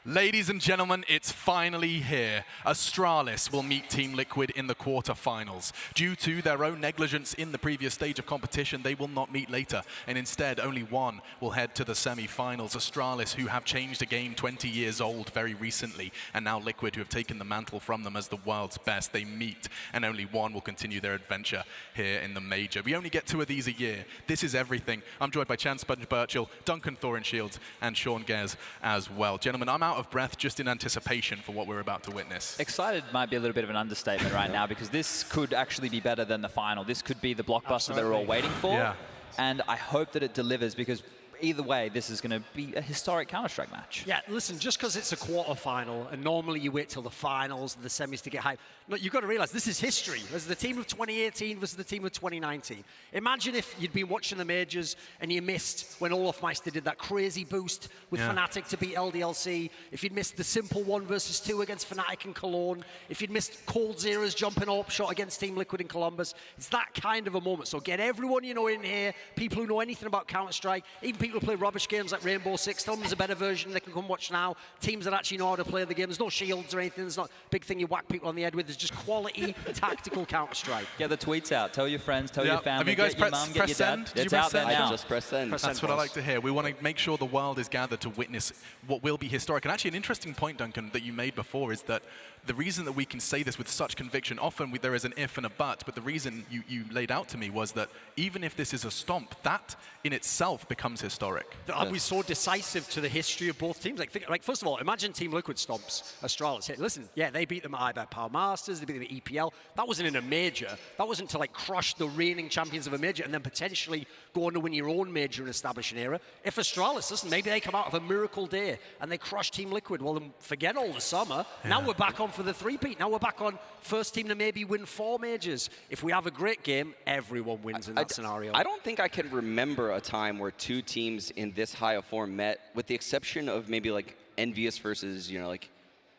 Ladies and gentlemen, it's finally here. Astralis will meet Team Liquid in the quarterfinals. Due to their own negligence in the previous stage of competition, they will not meet later, and instead only one will head to the semi-finals. Astralis, who have changed a game 20 years old very recently, and now Liquid, who have taken the mantle from them as the world's best, they meet, and only one will continue their adventure here in the Major. We only get 2 of these a year. This is everything. I'm joined by Chance Birchall, Duncan Thornshields, and Sean Gez as well. Gentlemen, I'm out of breath just in anticipation for what we're about to witness. Excited might be a little bit of an understatement right now, because this could actually be better than the final. This could be the blockbuster that we're all waiting for. Yeah. And I hope that it delivers, because either way, this is going to be a historic Counter-Strike match. Yeah, listen, just because it's a quarter-final, and normally you wait till the finals and the semis to get hyped, no, you've got to realize this is history. There's the team of 2018 versus the team of 2019. Imagine if you'd been watching the majors and you missed when Olaf Meister did that crazy boost with Fnatic to beat LDLC. If you'd missed the simple 1 versus 2 against Fnatic and Cologne. If you'd missed Cold Zera's jumping up shot against Team Liquid in Columbus. It's that kind of a moment. So get everyone you know in here, people who know anything about Counter-Strike, even people who play rubbish games like Rainbow Six. Tell them there's a better version they can come watch now. Teams that actually know how to play the game. There's no shields or anything. There's not a big thing you whack people on the head with. There's just quality, tactical Counter-Strike. Get the tweets out. Tell your friends, tell your family, Have you guys get your mum, get your dad. Did you It's press out there send? now. Just press send. That's what I like to hear. We want to make sure the world is gathered to witness what will be historic. And actually, an interesting point, Duncan, that you made before is that the reason that we can say this with such conviction, often there is an if and a but the reason you laid out to me was that even if this is a stomp, that in itself becomes historic. That was so decisive to the history of both teams. Like, first of all, imagine Team Liquid stomps Astralis. Hey, listen, yeah, they beat them at IBET Power Masters, they beat them at EPL. That wasn't in a major. That wasn't to like crush the reigning champions of a major and then potentially go on to win your own major and establish an era. If Astralis, listen, maybe they come out of a miracle day and they crush Team Liquid, well then forget all the summer. Now we're back on for the 3-peat. Now we're back on first team to maybe win 4 majors. If we have a great game, everyone wins in that scenario. I don't think I can remember a time where 2 teams in this high of form met, with the exception of maybe like Envious versus, you know, like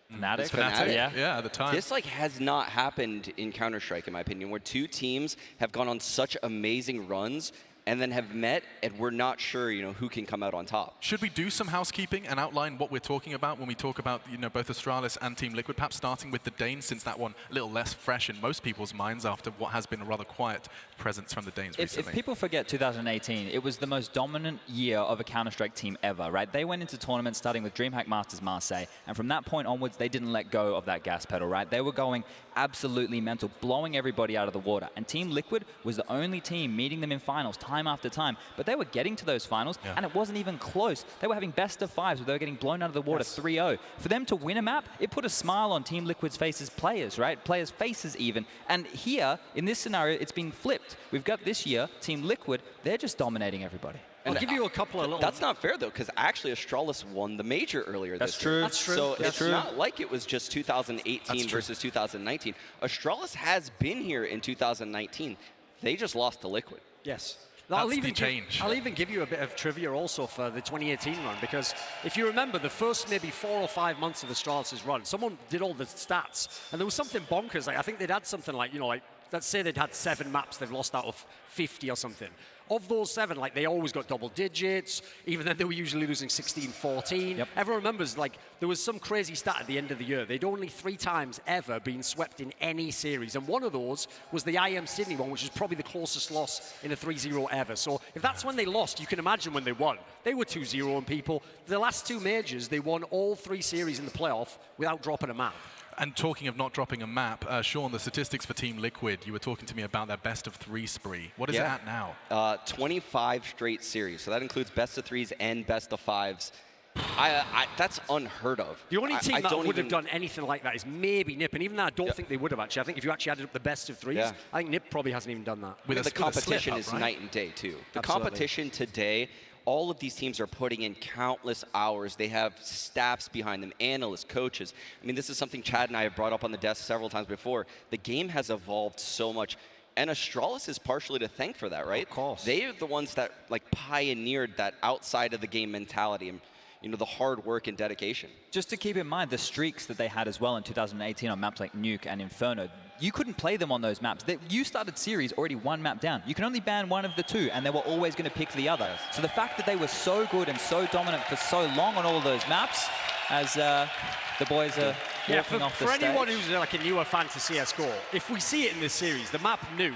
Fnatic. Yeah, at the time. This like has not happened in Counter-Strike, in my opinion, where 2 teams have gone on such amazing runs and then have met, and we're not sure, you know, who can come out on top. Should we do some housekeeping and outline what we're talking about when we talk about, you know, both Astralis and Team Liquid, perhaps starting with the Danes, since that one a little less fresh in most people's minds after what has been a rather quiet presence from the Danes recently. If people forget 2018, it was the most dominant year of a Counter-Strike team ever, right? They went into tournaments starting with DreamHack Masters Marseille, and from that point onwards, they didn't let go of that gas pedal, right? They were going absolutely mental, blowing everybody out of the water. And Team Liquid was the only team meeting them in finals time after time. But they were getting to those finals, and it wasn't even close. They were having best of 5s where they were getting blown out of the water 3-0. For them to win a map, it put a smile on Team Liquid's faces, players, right? Players' faces even. And here, in this scenario, it's being flipped. We've got this year, Team Liquid, they're just dominating everybody. I'll give you a couple of little... That's not fair, though, because actually Astralis won the major earlier this year. That's true. So That's it's not like it was just 2018 versus 2019. Astralis has been here in 2019. They just lost to Liquid. Yes. That's the change. I'll even give you a bit of trivia also for the 2018 run, because if you remember the first maybe 4 or 5 months of Astralis' run, someone did all the stats, and there was something bonkers. Like, I think they'd had something like, you know, like, let's say they'd had 7 maps they've lost out of 50 or something. Of those 7, like, they always got double digits. Even then, they were usually losing 16-14. Yep. Everyone remembers, like, there was some crazy stat at the end of the year. They'd only 3 times ever been swept in any series. And one of those was the IM Sydney one, which is probably the closest loss in a 3-0 ever. So if that's when they lost, you can imagine when they won. They were 2-0 and people. The last 2 majors, they won all 3 series in the playoff without dropping a map. And talking of not dropping a map, Sean, the statistics for Team Liquid, you were talking to me about their best of 3 spree. What is it at now? 25 straight series. So that includes best of 3s and best of 5s. That's unheard of. The only team that would have done anything like that is maybe NiP, and even that I don't think they would have actually. I think if you actually added up the best of 3s, I think NiP probably hasn't even done that. The competition is night and day, too. The competition today, all of these teams are putting in countless hours. They have staffs behind them, analysts, coaches. I mean, this is something Chad and I have brought up on the desk several times before. The game has evolved so much. And Astralis is partially to thank for that, right? Of course. They are the ones that like pioneered that outside of the game mentality and, you know, the hard work and dedication. Just to keep in mind the streaks that they had as well in 2018 on maps like Nuke and Inferno. You couldn't play them on those maps. You started series already 1 map down. You can only ban one of the 2, and they were always going to pick the other. So the fact that they were so good and so dominant for so long on all of those maps, as the boys are walking off the for stage. anyone who's like a newer fan to CSGO, if we see it in this series, the map Nuke,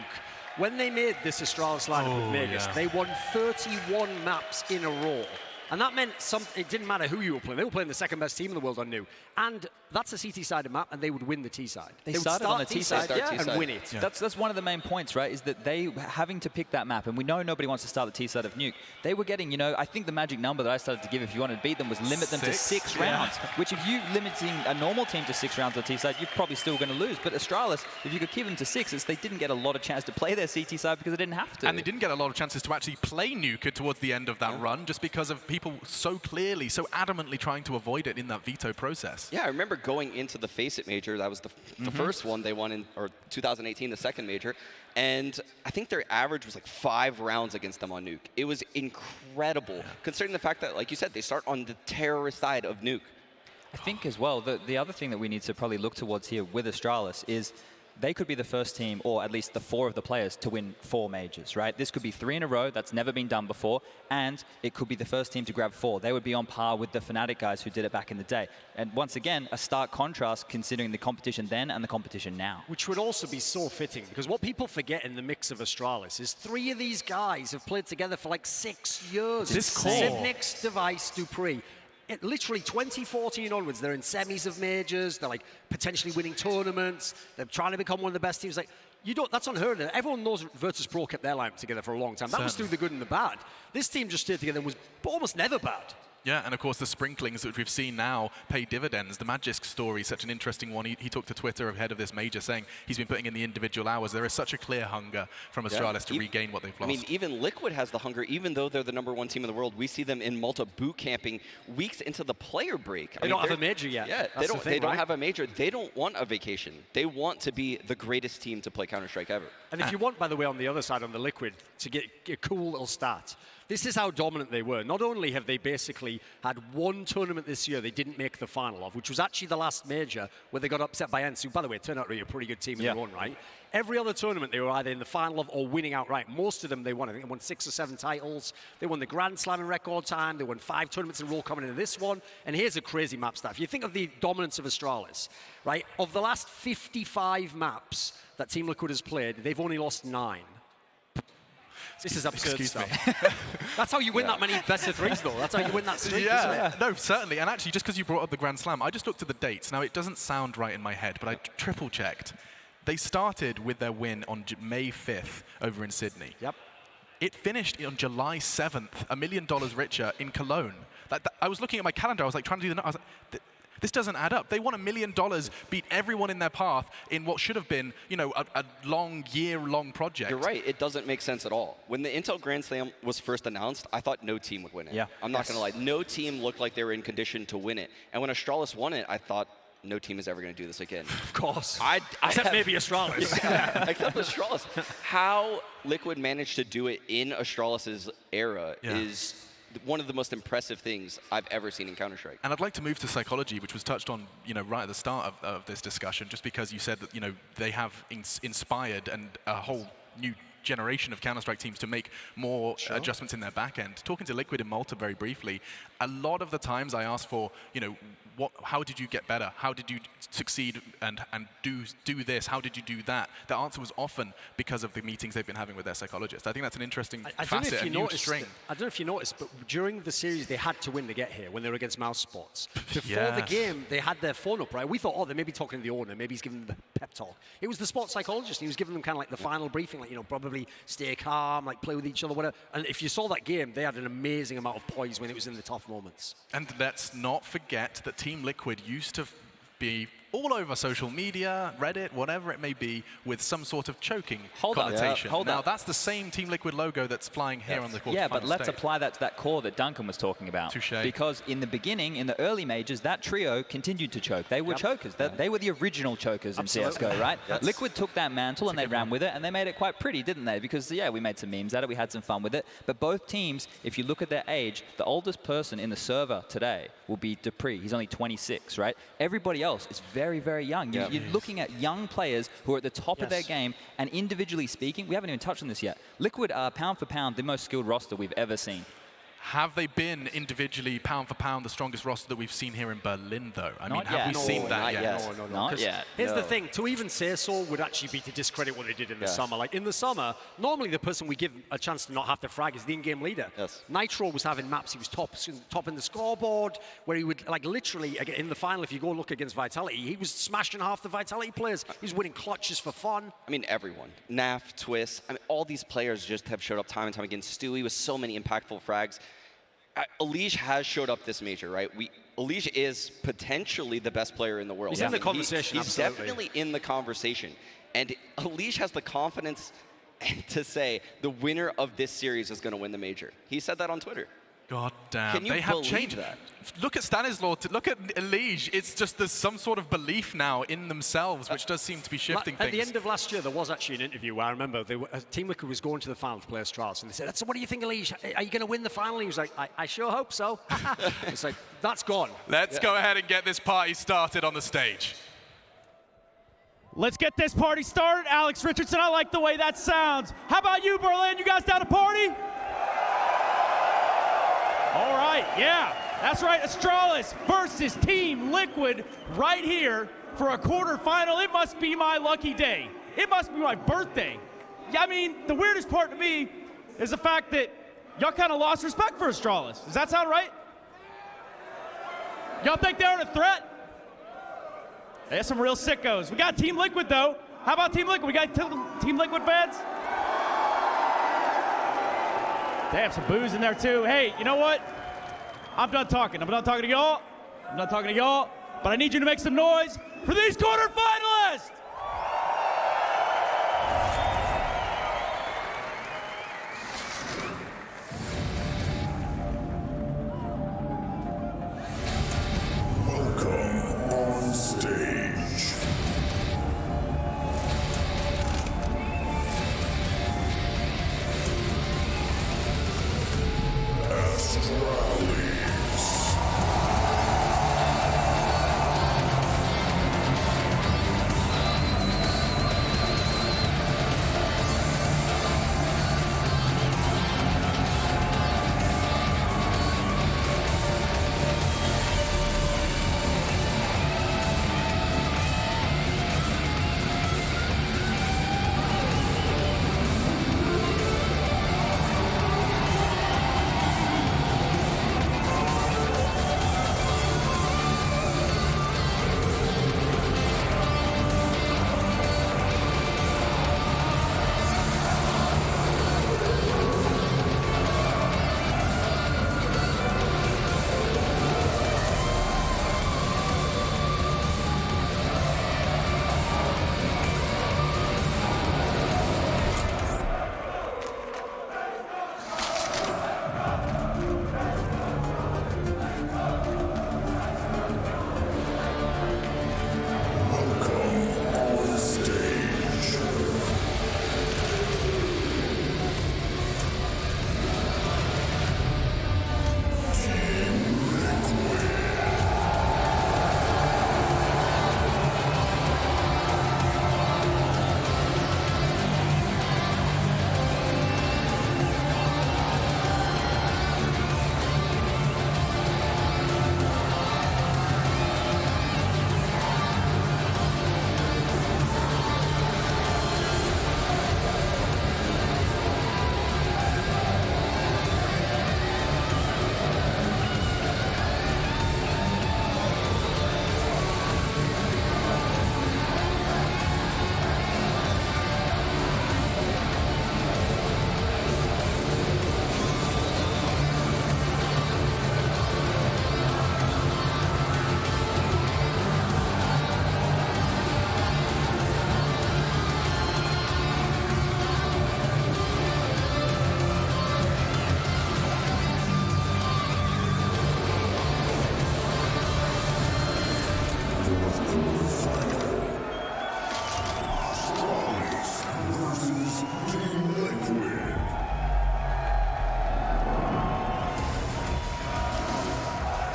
when they made this Astralis lineup with Vegas, they won 31 maps in a row. And that meant it didn't matter who you were playing. They were playing the second best team in the world on Nuke. And that's a CT-sided map, and they would win the T-side. They would started start on the T-side, and win it. Yeah. That's one of the main points, right, is that they having to pick that map, and we know nobody wants to start the T-side of Nuke. They were getting, I think the magic number that I started to give if you wanted to beat them was limit them to 6 rounds, which if you limiting a normal team to 6 rounds on T-side, you're probably still going to lose. But Astralis, if you could keep them to 6, they didn't get a lot of chance to play their CT side because they didn't have to. And they didn't get a lot of chances to actually play Nuke towards the end of that run just because of people so clearly, so adamantly trying to avoid it in that veto process. Yeah, I remember going into the Face It Major. That was the first one they won in, or 2018, the second major. And I think their average was like 5 rounds against them on Nuke. It was incredible, considering the fact that, like you said, they start on the terrorist side of Nuke. I think as well, the other thing that we need to probably look towards here with Astralis is they could be the first team, or at least the 4 of the players, to win 4 majors, right? This could be 3 in a row. That's never been done before. And it could be the first team to grab 4. They would be on par with the Fnatic guys who did it back in the day. And once again, a stark contrast considering the competition then and the competition now. Which would also be so fitting, because what people forget in the mix of Astralis is 3 of these guys have played together for like 6 years. This core. Sidnix, Device, Dupree. Literally 2014 onwards, they're in semis of majors. They're like potentially winning tournaments. They're trying to become one of the best teams. Like, that's unheard of. Everyone knows Virtus Pro kept their lineup together for a long time. That was through the good and the bad. This team just stayed together and was almost never bad. Yeah, and of course the sprinklings that we've seen now pay dividends. The Magisk story is such an interesting one. He took to Twitter ahead of this major saying he's been putting in the individual hours. There is such a clear hunger from Astralis to regain what they've lost. I mean, even Liquid has the hunger, even though they're the #1 team in the world. We see them in Malta boot camping weeks into the player break. They don't have a major yet. Yeah, they don't have a major. They don't want a vacation. They want to be the greatest team to play Counter-Strike ever. And if you want, by the way, on the other side, on the Liquid, to get a cool little stat, this is how dominant they were. Not only have they basically had 1 tournament this year they didn't make the final of, which was actually the last major where they got upset by ENCE, who, by the way, turned out to be a pretty good team in their own right. Every other tournament they were either in the final of or winning outright. Most of them they won. I think they won 6 or 7 titles. They won the Grand Slam in record time. They won 5 tournaments in a row coming into this one. And here's a crazy map stat. If you think of the dominance of Astralis, right, of the last 55 maps that Team Liquid has played, they've only lost 9. This is absurd stuff. That's how you win that many best of 3s, though. That's how you win that streak. Yeah, no, certainly. And actually, just because you brought up the Grand Slam, I just looked at the dates. Now, it doesn't sound right in my head, but I triple-checked. They started with their win on May 5th over in Sydney. Yep. It finished on July 7th, $1 million richer in Cologne. I was looking at my calendar. I was like trying to do the. I was like, this doesn't add up. They won $1 million, beat everyone in their path in what should have been, a long, year-long project. You're right. It doesn't make sense at all. When the Intel Grand Slam was first announced, I thought no team would win it. Yeah. I'm not going to lie. No team looked like they were in condition to win it. And when Astralis won it, I thought, no team is ever going to do this again. Of course. Except maybe Astralis. Except Astralis. How Liquid managed to do it in Astralis's era is one of the most impressive things I've ever seen in Counter-Strike. And I'd like to move to psychology, which was touched on, right at the start of this discussion, just because you said that, they have inspired and a whole new generation of Counter-Strike teams to make more adjustments in their back end. Talking to Liquid in Malta very briefly, a lot of the times I asked for, how did you get better? How did you succeed and do this? How did you do that? The answer was often because of the meetings they've been having with their psychologists. I think that's an interesting facet, a new string. I don't know if you noticed, but during the series, they had to win to get here when they were against Mouse Spots. Before the game, they had their phone up, right? We thought, they may be talking to the owner. Maybe he's giving them the pep talk. It was the sports psychologist. He was giving them kind of like the final briefing, like, probably stay calm, like play with each other, whatever. And if you saw that game, they had an amazing amount of poise when it was in the tough moments. And let's not forget that Team Liquid used to be all over social media, Reddit, whatever it may be, with some sort of choking connotation. Now, that's the same Team Liquid logo that's flying here on the quarterfinal but let's apply that to that core that Duncan was talking about. Touché. Because in the beginning, in the early majors, that trio continued to choke. They were chokers. They were the original chokers in CSGO, right? Liquid took that mantle and they ran with it, and they made it quite pretty, didn't they? Because, we made some memes at it. We had some fun with it. But both teams, if you look at their age, the oldest person in the server today will be Dupree. He's only 26, right? Everybody else is very, very young. You're looking at young players who are at the top of their game, and individually speaking, we haven't even touched on this yet. Liquid are pound for pound the most skilled roster we've ever seen. Have they been individually, pound for pound, the strongest roster that we've seen here in Berlin, though? I mean, Not have yet. we seen that not yet? yet. No. Not yet. Here's the No. thing, to even say so would actually be to discredit what they did in the Yes. summer. Like in the summer, normally the person we give a chance to not have to frag is the in-game leader. Yes. Nitro was having maps, he was top in the scoreboard, where he would, like literally, in the final, if you go look against Vitality, he was smashing half the Vitality players. He was winning clutches for fun. I mean, everyone. Naf, Twist, I mean, all these players just have showed up time and time again. Stewie with so many impactful frags. Elige has showed up this major, right? Elige is potentially the best player in the world. He's in the conversation, He's absolutely. definitely in the conversation. And Elige has the confidence to say the winner of this series is going to win the major. He said that on Twitter. God damn, Can you they have believe changed. that? Look at Stanislaw, look at Elige. It's just there's some sort of belief now in themselves, which does seem to be shifting At the things. end of last year, there was actually an interview where I remember Team Liquid was going to the final to play Astralis, and they said, "So what do you think, Elige? Are you going to win the final?" He was like, I sure hope so. It's like, that's gone. Let's go ahead and get this party started on the stage. Let's get this party started. Alex Richardson, I like the way that sounds. How about you, Berlin? You guys down to party? All right, yeah, that's right. Astralis versus Team Liquid right here for a quarterfinal. It must be my lucky day. It must be my birthday. Yeah, I mean, the weirdest part to me is the fact that y'all kind of lost respect for Astralis. Does that sound right? Y'all think they're a threat? There's some real sickos. We got Team Liquid, though. How about Team Liquid? We got Team Liquid fans? Damn, some booze in there, too. Hey, you know what? I'm done talking. I'm done talking to y'all. I'm done talking to y'all. But I need you to make some noise for these quarterfinalists! Welcome on stage. Astralis.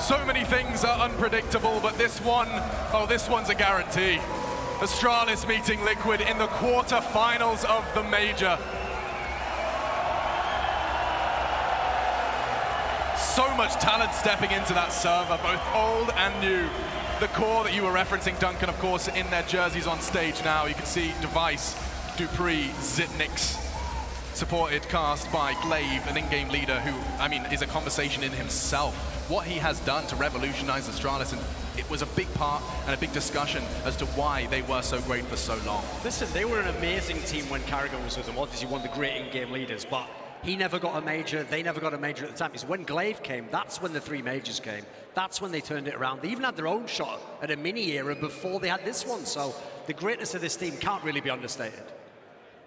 So many things are unpredictable, but this one, oh, this one's a guarantee. Astralis meeting Liquid in the quarterfinals of the major. So much talent stepping into that server, both old and new. The core that you were referencing, Duncan, of course, in their jerseys on stage now. You can see Device, Dupree, Zitnix, supported cast by Glaive, an in-game leader who, I mean, is a conversation in himself. What he has done to revolutionize Astralis, and it was a big part and a big discussion as to why they were so great for so long. Listen, they were an amazing team when Carragher was with them. Obviously, one of the great in-game leaders, but he never got a major. They never got a major at the time. It's when Glaive came, that's when the 3 majors came. That's when they turned it around. They even had their own shot at a mini era before they had this one. So the greatness of this team can't really be understated.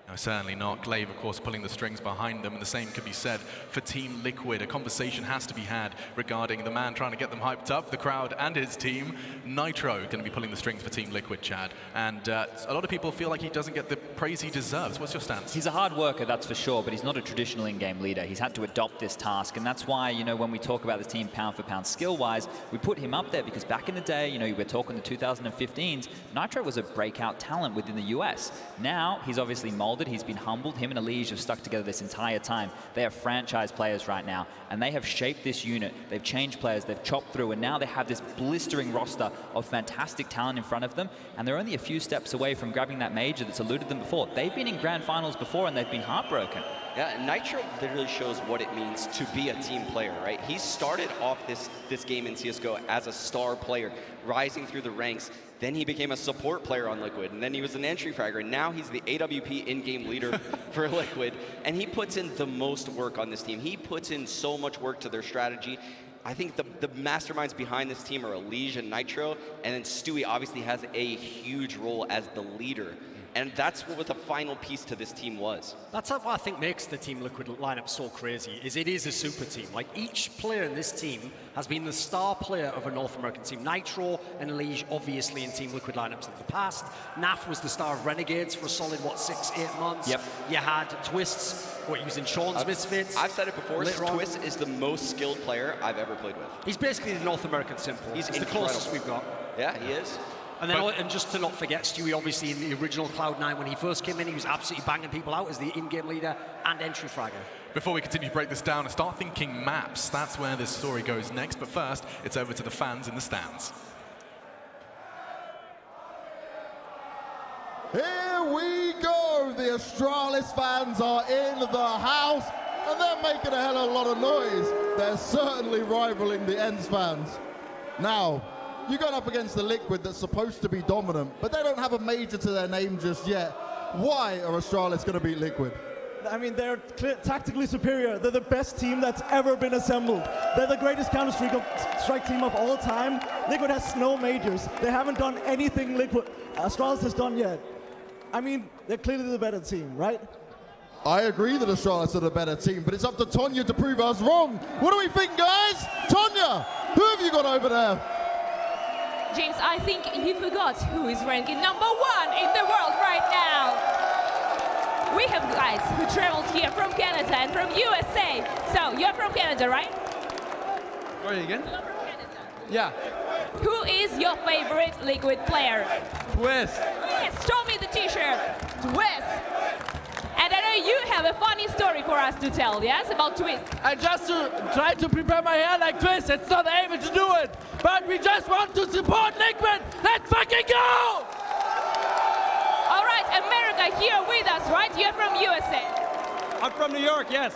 No, certainly not. Glaive, of course, pulling the strings behind them, and the same could be said for Team Liquid. A conversation has to be had regarding the man trying to get them hyped up, the crowd and his team. Nitro going to be pulling the strings for Team Liquid, Chad. And a lot of people feel like he doesn't get the praise he deserves. What's your stance? He's a hard worker, that's for sure, but he's not a traditional in-game leader. He's had to adopt this task, and that's why, you know, when we talk about the team pound for pound skill-wise, we put him up there because back in the day, you know, we're talking the 2015s, Nitro was a breakout talent within the US. Now, he's obviously molded, he's been humbled. Him and Elige have stuck together this entire time. They are franchise players right now, and they have shaped this unit. They've changed players, they've chopped through, and now they have this blistering roster of fantastic talent in front of them, and they're only a few steps away from grabbing that major that's eluded them before. They've been in grand finals before, and they've been heartbroken. Yeah, and Nitro literally shows what it means to be a team player, right? He started off this game in CSGO as a star player, rising through the ranks. Then he became a support player on Liquid, and then he was an entry fragger, and now he's the AWP in-game leader for Liquid, and he puts in the most work on this team. He puts in so much work to their strategy. I think the masterminds behind this team are Elige and Nitro, and then Stewie obviously has a huge role as the leader. And that's what the final piece to this team was. That's what I think makes the Team Liquid lineup so crazy, is it is a super team. Like, each player in this team has been the star player of a North American team. Nitro and Elige, obviously, in Team Liquid lineups of the past. Naf was the star of Renegades for a solid, what, 6-8 months? Yep. You had Twists, what, he was in Sean's Misfits. I've said it before, Twist is the most skilled player I've ever played with. He's basically the North American Simple. He's the closest we've got. Yeah, he is. And then, and just to not forget, Stewie, obviously, in the original Cloud9, when he first came in, he was absolutely banging people out as the in-game leader and entry fragger. Before we continue to break this down and start thinking maps, that's where this story goes next. But first, it's over to the fans in the stands. Here we go. The Astralis fans are in the house, and they're making a hell of a lot of noise. They're certainly rivaling the ENS fans. Now, you're going up against the Liquid that's supposed to be dominant, but they don't have a major to their name just yet. Why are Astralis going to beat Liquid? I mean, they're tactically superior. They're the best team that's ever been assembled. They're the greatest Counter-Strike team of all time. Liquid has no majors. They haven't done anything Astralis has done yet. I mean, they're clearly the better team, right? I agree that Astralis are the better team, but it's up to Tonya to prove us wrong. What do we think, guys? Tonya, who have you got over there? James, I think you forgot who is ranking #1 in the world right now. We have guys who traveled here from Canada and from USA. So, you're from Canada, right? Sorry again? You're from Canada. Yeah. Who is your favorite Liquid player? Twist. Yes, show me the t-shirt. Twist. And I know you have a funny story for us to tell, yes, about Twist. I just tried to prepare my hair like Twist. It's not able to do it. But we just want to support Liquid. Let's fucking go! All right, America here with us, right? You're from USA. I'm from New York, yes.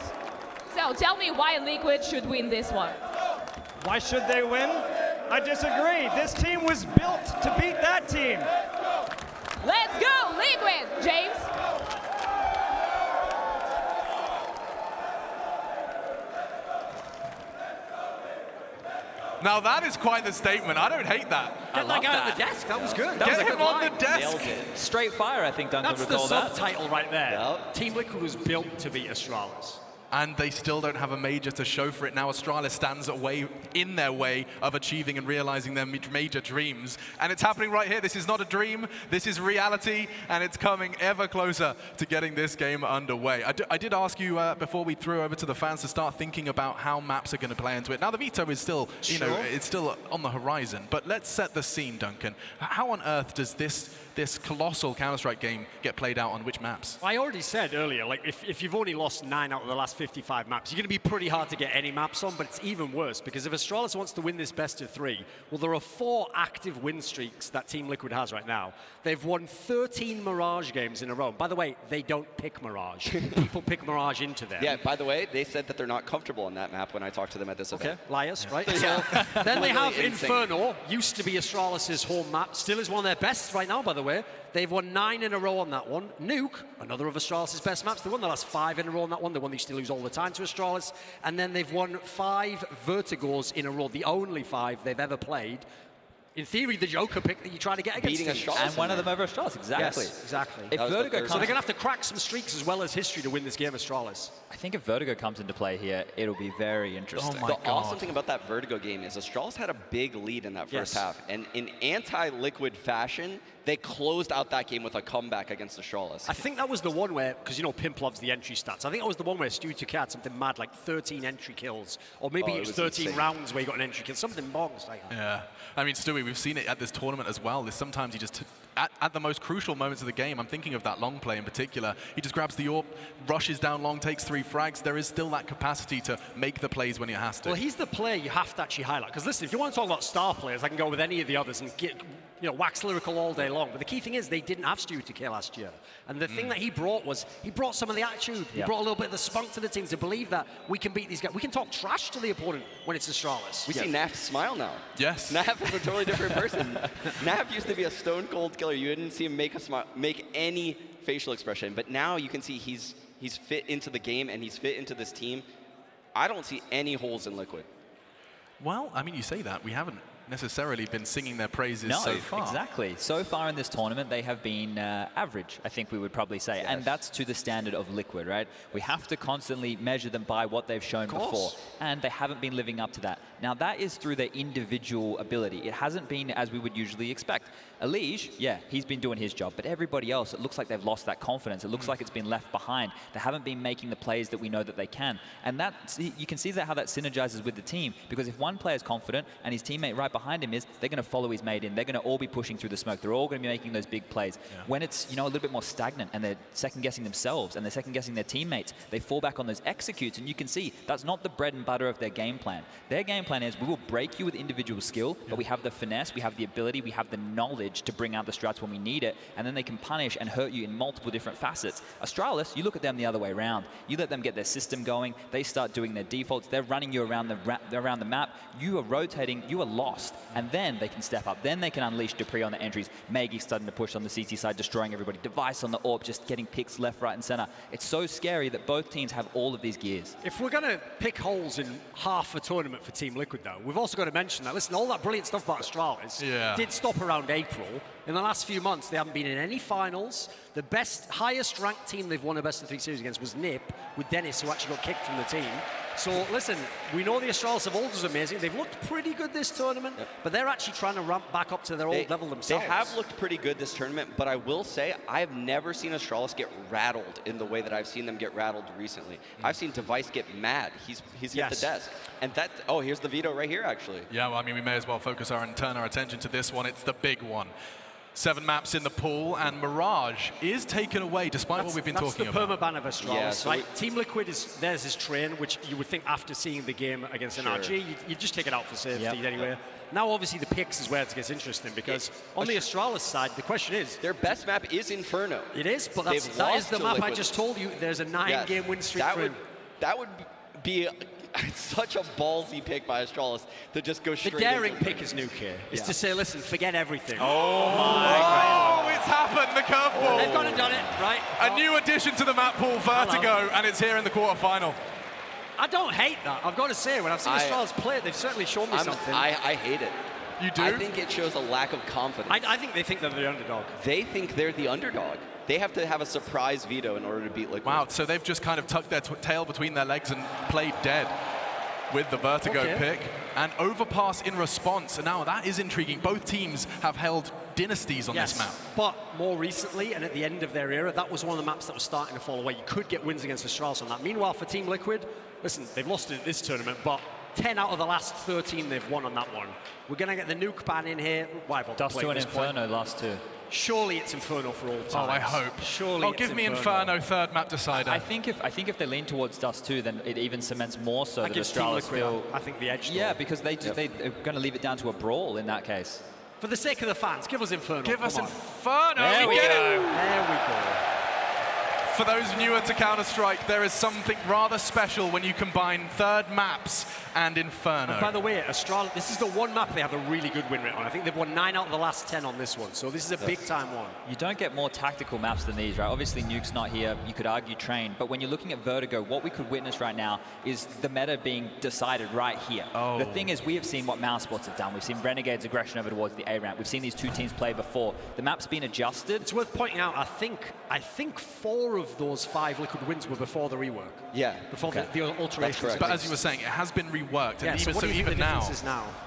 So tell me why Liquid should win this one. Why should they win? I disagree. This team was built to beat that team. Let's go, Liquid! James? Now that is quite the statement. I don't hate that. Get that guy on the desk. That was good. Get him on the desk. Straight fire, I think Duncan That's would the call that. subtitle right there. Yep. Team Liquid was built to beat Astralis. And they still don't have a major to show for it. Now Astralis stands in their way of achieving and realizing their major dreams. And it's happening right here. This is not a dream. This is reality. And it's coming ever closer to getting this game underway. I did ask you before we threw over to the fans to start thinking about how maps are going to play into it. Now the veto is still, you know, it's still on the horizon. But let's set the scene, Duncan. How on earth does this this colossal Counter-Strike game get played out on which maps? I already said earlier, like if you've only lost 9 out of the last 55 maps, you're going to be pretty hard to get any maps on, but it's even worse because if Astralis wants to win this best of 3, well, there are 4 active win streaks that Team Liquid has right now. They've won 13 Mirage games in a row. By the way, they don't pick Mirage. People pick Mirage into them. Yeah, by the way, they said that they're not comfortable on that map when I talked to them at this event. Okay, liars, right? So then they have insane. Inferno, used to be Astralis' home map, still is one of their best right now, by the way. They've won 9 in a row on that one. Nuke, another of Astralis' best maps. They won the last 5 in a row on that one, the one they used to lose all the time to Astralis. And then they've won 5 Vertigos in a row, the only 5 they've ever played. In theory, the Joker pick that you try to get against Beating teams. Astralis And one of them over Astralis, exactly. Yes, exactly. If Vertigo So comes, they're going to have to crack some streaks as well as history to win this game, Astralis. I think if Vertigo comes into play here, it'll be very interesting. Oh my The God. awesome thing about that Vertigo game is Astralis had a big lead in that first half. And in anti-Liquid fashion, they closed out that game with a comeback against Astralis. I think that was the one where, because you know Pimp loves the entry stats, I think that was the one where Stu Tucker had something mad, like 13 entry kills. Or maybe Oh, it it was was 13 insane. rounds where he got an entry kill. Something bongs like that. Yeah. I mean, Stewie, we've seen it at this tournament as well. There's sometimes he just, at the most crucial moments of the game, I'm thinking of that long play in particular, he just grabs the AWP, rushes down long, takes 3 frags. There is still that capacity to make the plays when he has to. Well, he's the player you have to actually highlight. Because listen, if you want to talk about star players, I can go with any of the others and get, wax lyrical all day long. But the key thing is they didn't have Stu Tucker last year. And the thing that he brought was, he brought some of the attitude. He brought a little bit of the spunk to the team to believe that we can beat these guys. We can talk trash to the opponent when it's Astralis. We see Naf smile now. Yes. Naf is a totally different person. Naf used to be a stone cold killer. You didn't see him make a smile, make any facial expression. But now you can see he's fit into the game and he's fit into this team. I don't see any holes in Liquid. Well, I mean, you say that. We haven't necessarily been singing their praises so far. Exactly. So far in this tournament, they have been average, I think we would probably say. Yes. And that's to the standard of Liquid, right? We have to constantly measure them by what they've shown before. And they haven't been living up to that. Now, that is through their individual ability. It hasn't been as we would usually expect. Elige, yeah, he's been doing his job. But everybody else, it looks like they've lost that confidence. It looks like it's been left behind. They haven't been making the plays that we know that they can. And that, you can see that how that synergizes with the team. Because if one player is confident and his teammate right behind him is, they're going to follow his mate in. They're going to all be pushing through the smoke. They're all going to be making those big plays. Yeah. When it's a little bit more stagnant and they're second-guessing themselves and they're second-guessing their teammates, they fall back on those executes. And you can see that's not the bread and butter of their game plan. Their game plan is we will break you with individual skill, but we have the finesse, we have the ability, we have the knowledge to bring out the strats when we need it, and then they can punish and hurt you in multiple different facets. Astralis, you look at them the other way around. You let them get their system going. They start doing their defaults. They're running you around the map. You are rotating. You are lost. And then they can step up. Then they can unleash Dupree on the entries. Maggie starting to push on the CT side, destroying everybody. Device on the AWP, just getting picks left, right, and center. It's so scary that both teams have all of these gears. If we're going to pick holes in half a tournament for Team Liquid, though, we've also got to mention that, listen, all that brilliant stuff about Astralis did stop around April. In the last few months, they haven't been in any finals. The highest ranked team they've won a best-of-3 series against was NIP, with Dennis, who actually got kicked from the team. So, listen, we know the Astralis of old was amazing. They've looked pretty good this tournament, but they're actually trying to ramp back up to their old level themselves. They have looked pretty good this tournament, but I will say I've never seen Astralis get rattled in the way that I've seen them get rattled recently. I've seen Device get mad. He's hit the desk. And that, here's the veto right here, actually. Yeah, well, I mean, we may as well focus and turn our attention to this one. It's the big one. 7 maps in the pool, and Mirage is taken away, despite what we've been talking about. That's the permaban of Astralis, yeah, so right? Team Liquid, there's his train, which you would think after seeing the game against NRG, you'd just take it out for safety anyway. Now, obviously, the picks is where it gets interesting, because on the Astralis side, the question is... Their best map is Inferno. It is, but that is the map I just told you. There's a 9-game win streak for him. That would be... such a ballsy pick by Astralis to just go straight. The daring pick is Nuke here. Is to say, listen, forget everything. Oh my God. It's happened, the curveball. They've gone and done it, right? A new addition to the map pool, Vertigo, and it's here in the quarterfinal. I don't hate that. I've got to say, when I've seen Astralis play, they've certainly shown me something. I hate it. You do? I think it shows a lack of confidence. I think they think they're the underdog. They think they're the underdog. They have to have a surprise veto in order to beat Liquid. Wow, so they've just kind of tucked their tail between their legs and played dead with the Vertigo pick. And overpass in response. And now that is intriguing. Both teams have held dynasties on this map. But more recently, and at the end of their era, that was one of the maps that was starting to fall away. You could get wins against Astralis on that. Meanwhile, for Team Liquid, listen, they've lost it this tournament, but 10 out of the last 13 they've won on that one. We're going to get the nuke ban in here. Dust to an Inferno last 2. Surely it's Inferno for all time. Oh, I hope. Surely it's give me Inferno third map decider. I think if they lean towards Dust too, then it even cements more so that gives Team Astralis Liquid, feel... I think, the edge. Yeah, because they're going to leave it down to a brawl in that case. For the sake of the fans, give us Inferno. Give us Come on. Inferno. There we get go. it. There we go. For those newer to Counter-Strike, there is something rather special when you combine third maps and Inferno. And by the way, Astralis, this is the one map they have a really good win rate on. I think they've won 9 out of the last 10 on this one, so this is a big-time one. You don't get more tactical maps than these, right? Obviously, Nuke's not here. You could argue Train, but when you're looking at Vertigo, what we could witness right now is the meta being decided right here. Oh. The thing is, we have seen what Mousesports have done. We've seen Renegade's aggression over towards the A-ramp. We've seen these two teams play before. The map's been adjusted. It's worth pointing out, I think 4 of those 5 Liquid wins were before the rework. Yeah. Before the alterations. But as you were saying, it has been reworked, Yeah, and so even now.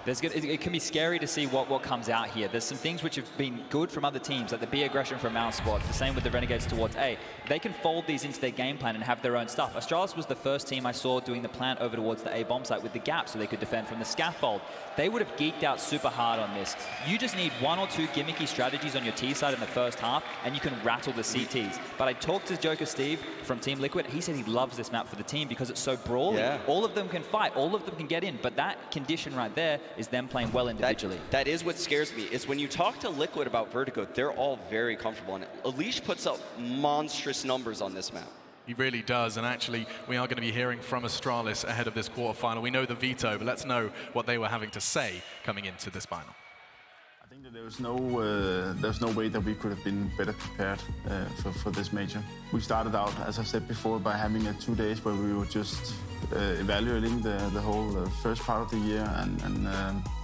It can be scary to see what comes out here. There's some things which have been good from other teams, like the B aggression from Mousesports, the same with the Renegades towards A. They can fold these into their game plan and have their own stuff. Astralis was the first team I saw doing the plant over towards the A bomb site with the gap so they could defend from the scaffold. They would have geeked out super hard on this. You just need 1 or 2 gimmicky strategies on your T side in the first half, and you can rattle the CTs. But I talked to Joker Steve from Team Liquid. He said he loves this map for the team because it's so brawly. Yeah. All of them can fight. All of them can get in. But that condition right there is them playing well individually. That is what scares me, is when you talk to Liquid about Vertigo, they're all very comfortable on it. Alish puts up monstrous numbers on this map. He really does, and actually, we are going to be hearing from Astralis ahead of this quarterfinal. We know the veto, but let's know what they were having to say coming into this final. I think that there's no way that we could have been better prepared for this major. We started out, as I said before, by having 2 days where we were just evaluating the whole first part of the year and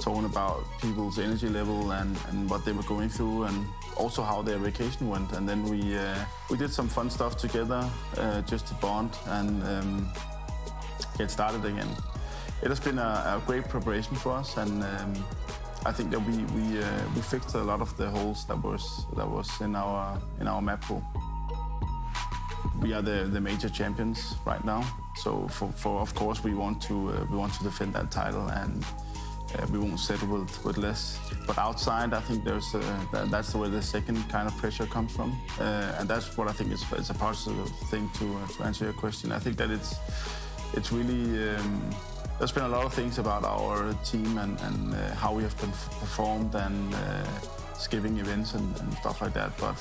talking about people's energy level and what they were going through, and also how their vacation went. And then we did some fun stuff together just to bond and get started again. It has been a great preparation for us, and I think that we fixed a lot of the holes that was in our map pool. We are the major champions right now, so for of course we want to defend that title, and we won't settle with less. But outside, I think that's where the second kind of pressure comes from, and that's what I think is a positive thing to answer your question. I think that it's really. There's been a lot of things about our team and how we have been performed and skipping events and stuff like that. But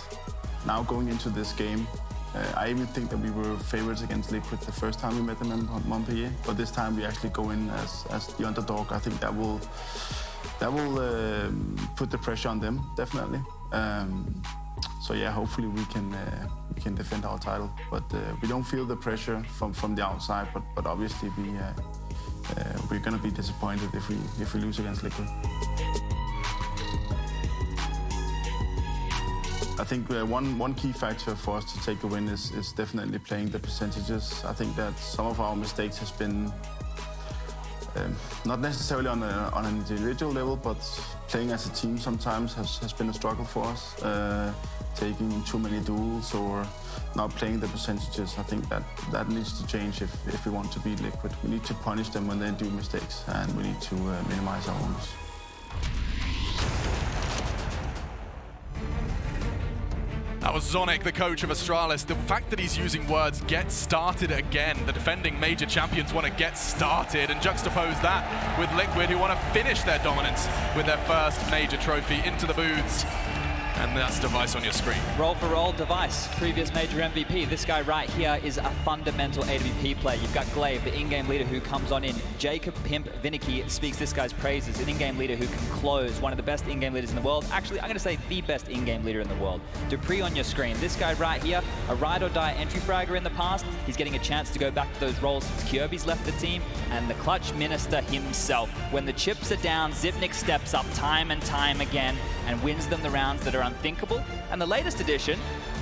now going into this game, I even think that we were favorites against Liquid the first time we met them in Montpellier. But this time we actually go in as the underdog. I think that will put the pressure on them, definitely. So yeah, hopefully we can defend our title. But we don't feel the pressure from the outside. But obviously we're going to be disappointed if we lose against Liquid. I think one key factor for us to take a win is definitely playing the percentages. I think that some of our mistakes has been not necessarily on an individual level, but playing as a team sometimes has been a struggle for us. Taking too many duels or not playing the percentages. I think that needs to change if we want to beat Liquid. We need to punish them when they do mistakes, and we need to minimize our own. That was Zonic, the coach of Astralis. The fact that he's using words, get started again. The defending major champions want to get started, and juxtapose that with Liquid, who want to finish their dominance with their first major trophy into the boots. And that's Device on your screen. Roll for roll, Device, previous major MVP. This guy right here is a fundamental AWP player. You've got Glaive, the in-game leader who comes on in. Jacob Pimp Vinicky speaks this guy's praises, an in-game leader who can close, one of the best in-game leaders in the world. Actually, I'm going to say the best in-game leader in the world. Dupree on your screen. This guy right here, a ride or die entry fragger in the past. He's getting a chance to go back to those roles since Kyobi's left the team. And the clutch minister himself. When the chips are down, Zipnik steps up time and time again and wins them the rounds that are unthinkable. And the latest addition,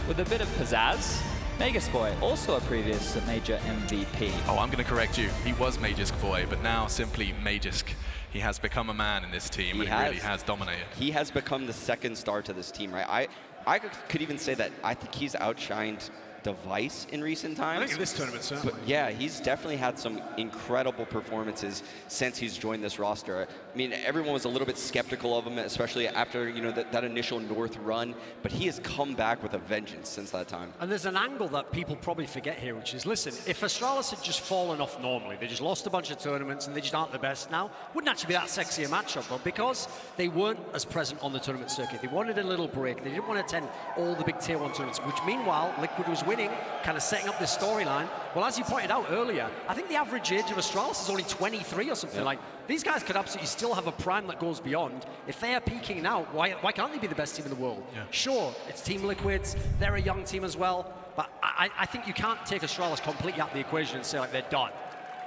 with a bit of pizzazz, Magisk Boy, also a previous major MVP. Oh, I'm going to correct you. He was Magisk Boy, but now simply Magisk. He has become a man in this team, and he really has dominated. He has become the second star to this team, right? I could even say that I think he's outshined Device in recent times. I think in this tournament, certainly. But yeah, he's definitely had some incredible performances since he's joined this roster. mean, everyone was a little bit skeptical of him, especially after, you know, that initial North run, but he has come back with a vengeance since that time. And there's an angle that people probably forget here, which is, listen, if Astralis had just fallen off normally, they just lost a bunch of tournaments and they just aren't the best now, wouldn't actually be that sexy a matchup, but because they weren't as present on the tournament circuit, they wanted a little break, they didn't want to attend all the big tier 1 tournaments, which meanwhile, Liquid was winning, kind of setting up this storyline. Well, as you pointed out earlier, I think the average age of Astralis is only 23 or something. Like, these guys could absolutely still have a prime that goes beyond. If they are peaking now, why can't they be the best team in the world? Sure, it's Team Liquid's, they're a young team as well, but I think you can't take Astralis completely out of the equation and say, like, they're done.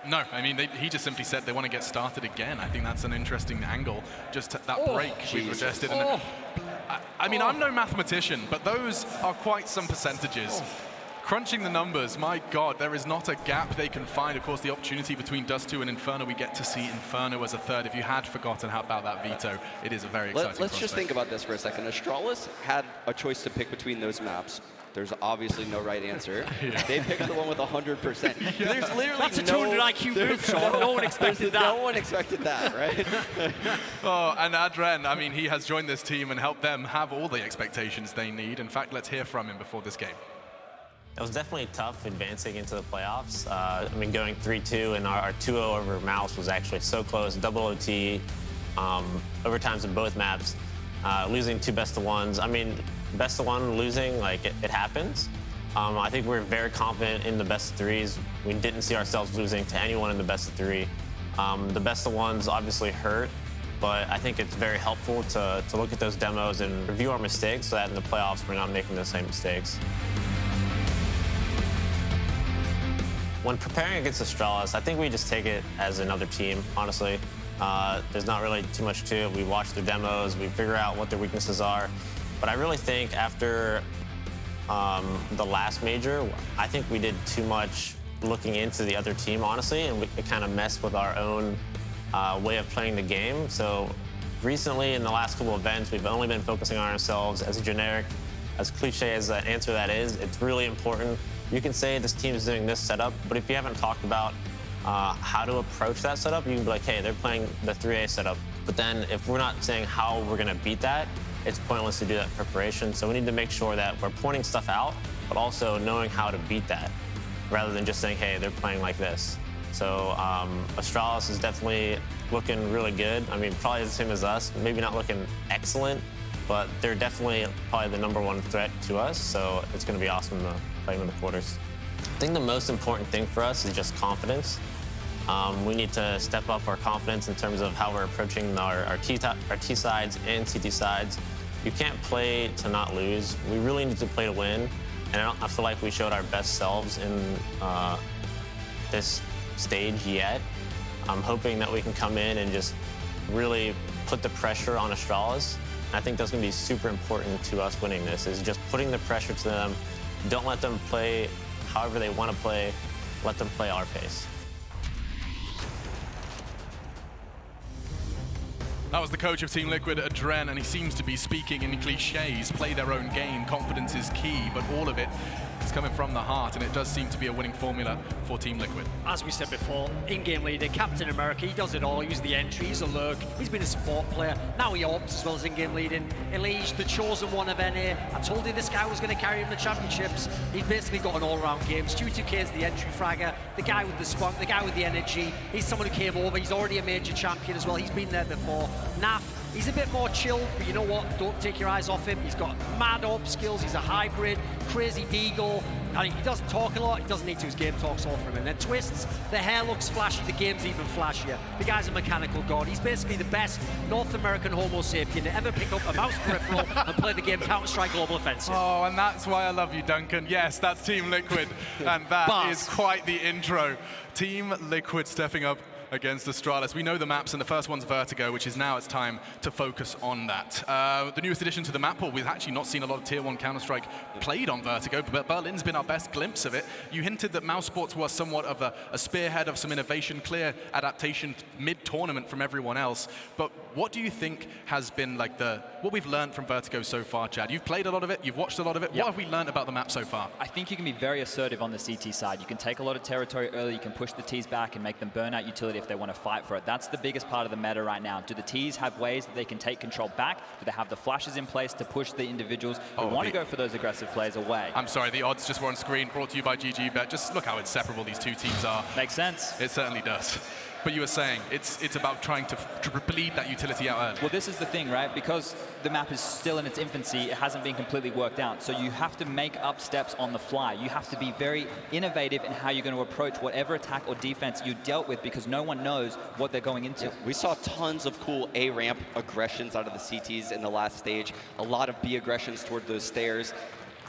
No, I mean, he just simply said they want to get started again. I think that's an interesting angle, just that break we've suggested. I mean, I'm no mathematician, but those are quite some percentages. Crunching the numbers, my God, there is not a gap they can find. Of course, the opportunity between Dust2 and Inferno, we get to see Inferno as a third. If you had forgotten about that veto, it is a very exciting Let's just think about this for a second. Astralis had a choice to pick between those maps. There's obviously no right answer. They picked the one with 100%. There's literally That's a 200 IQ move, Sean. No one expected that. No one expected that, right? Oh, and Adren, I mean, he has joined this team and helped them have all the expectations they need. In fact, let's hear from him before this game. It was definitely tough advancing into the playoffs. I mean, going 3-2 and our 2-0 over Mouse was actually so close. Double OT, overtimes in both maps, losing 2 best-of-1s. I mean, best-of-1 losing, like, it happens. I think we're very confident in the best-of-3s. We didn't see ourselves losing to anyone in the best-of-3. The best-of-1s obviously hurt, but I think it's very helpful to look at those demos and review our mistakes so that in the playoffs we're not making the same mistakes. When preparing against Astralis, I think we just take it as another team, honestly. There's not really too much to it. We watch their demos, we figure out what their weaknesses are. But I really think after the last major, I think we did too much looking into the other team, honestly, and it kind of messed with our own way of playing the game. So recently, in the last couple of events, we've only been focusing on ourselves. As a generic, as cliche as that answer that is, it's really important. You can say this team is doing this setup, but if you haven't talked about how to approach that setup, you can be like, hey, they're playing the 3A setup. But then if we're not saying how we're going to beat that, it's pointless to do that preparation. So we need to make sure that we're pointing stuff out, but also knowing how to beat that, rather than just saying, hey, they're playing like this. So Astralis is definitely looking really good. I mean, probably the same as us. Maybe not looking excellent, but they're definitely probably the #1 threat to us. So it's going to be awesome to play them in the quarters. I think the most important thing for us is just confidence. We need to step up our confidence in terms of how we're approaching our T sides and CT sides. You can't play to not lose. We really need to play to win. And I feel like we showed our best selves in this stage yet. I'm hoping that we can come in and just really put the pressure on Astralis. And I think that's going to be super important to us winning this, is just putting the pressure to them. Don't let them play however they want to play. Let them play our pace. That was the coach of Team Liquid, Adren, and he seems to be speaking in cliches. Play their own game, confidence is key, but all of it is coming from the heart, and it does seem to be a winning formula for Team Liquid. As we said before, in-game leader, Captain America, he does it all. He's the entry, he's a lurk, he's been a support player. Now he ops as well as in-game leading. Elige, the chosen one of NA. I told you this guy was going to carry him the championships. He's basically got an all-round game. Stu2K is the entry fragger, the guy with the spunk, the guy with the energy. He's someone who came over. He's already a major champion as well. He's been there before. Naf, he's a bit more chilled, but you know what? Don't take your eyes off him. He's got mad op skills. He's a hybrid, crazy deagle. I mean, he doesn't talk a lot. He doesn't need to. His game talks all for him. And then Twists, the hair looks flashy. The game's even flashier. The guy's a mechanical god. He's basically the best North American Homo sapien to ever pick up a mouse peripheral and play the game Counter-Strike Global Offensive. Oh, and that's why I love you, Duncan. Yes, that's Team Liquid, and that is quite the intro. Team Liquid stepping up against Astralis. We know the maps, and the first one's Vertigo, which is now it's time to focus on that. The newest addition to the map pool, we've actually not seen a lot of Tier 1 Counter-Strike played on Vertigo, but Berlin's been our best glimpse of it. You hinted that Mouse Sports was somewhat of a spearhead of some innovation, clear adaptation mid-tournament from everyone else, but What do you think has been like what we've learned from Vertigo so far, Chad? You've played a lot of it, you've watched a lot of it. Yep. What have we learned about the map so far? I think you can be very assertive on the CT side. You can take a lot of territory early, you can push the Ts back and make them burn out utility if they want to fight for it. That's the biggest part of the meta right now. Do the Ts have ways that they can take control back? Do they have the flashes in place to push the individuals who want to go for those aggressive plays away? I'm sorry, the odds just were on screen, brought to you by GGBet. Just look how inseparable these two teams are. Makes sense. It certainly does. But you were saying, it's about trying to bleed that utility out early. Well, this is the thing, right? Because the map is still in its infancy, it hasn't been completely worked out. So you have to make up steps on the fly. You have to be very innovative in how you're going to approach whatever attack or defense you dealt with, because no one knows what they're going into. Yeah, we saw tons of cool A-ramp aggressions out of the CTs in the last stage. A lot of B aggressions toward those stairs.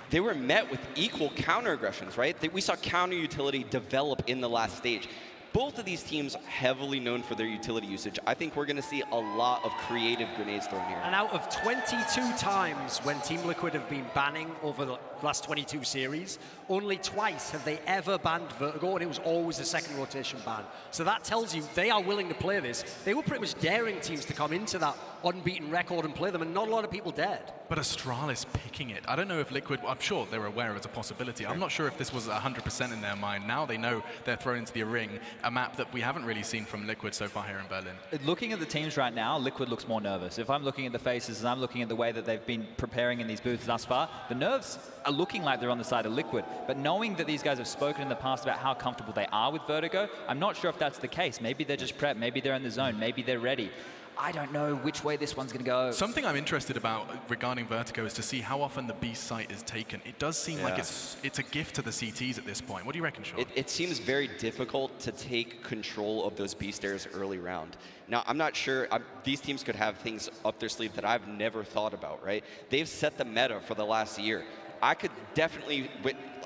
They were met with equal counter aggressions, right? We saw counter utility develop in the last stage. Both of these teams heavily known for their utility usage. I think we're going to see a lot of creative grenades thrown here. And out of 22 times when Team Liquid have been banning over the last 22 series, only twice have they ever banned Vertigo, and it was always a second rotation ban. So that tells you they are willing to play this. They were pretty much daring teams to come into that unbeaten record and play them, and not a lot of people dared. But Astralis picking it. I don't know if Liquid, I'm sure they were aware it's a possibility. I'm not sure if this was 100% in their mind. Now they know they're thrown into the ring, a map that we haven't really seen from Liquid so far here in Berlin. Looking at the teams right now, Liquid looks more nervous. If I'm looking at the faces and I'm looking at the way that they've been preparing in these booths thus far, the nerves are looking like they're on the side of Liquid. But knowing that these guys have spoken in the past about how comfortable they are with Vertigo, I'm not sure if that's the case. Maybe they're just prepped, maybe they're in the zone, maybe they're ready. I don't know which way this one's going to go. Something I'm interested about regarding Vertigo is to see how often the B site is taken. It does seem like it's a gift to the CTs at this point. What do you reckon, Sean? It seems very difficult to take control of those B stairs early round. Now, I'm not sure, these teams could have things up their sleeve that I've never thought about, right? They've set the meta for the last year. I could definitely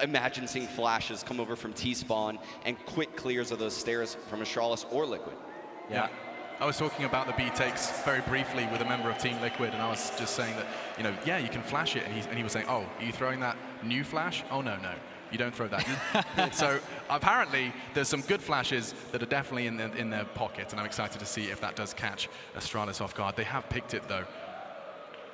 imagine seeing flashes come over from T-spawn and quick clears of those stairs from Astralis or Liquid. Yeah. I was talking about the B takes very briefly with a member of Team Liquid, and I was just saying that, you know, yeah, you can flash it, and he was saying, oh, are you throwing that new flash? Oh, no, you don't throw that. So apparently there's some good flashes that are definitely in their pocket, and I'm excited to see if that does catch Astralis off guard. They have picked it, though,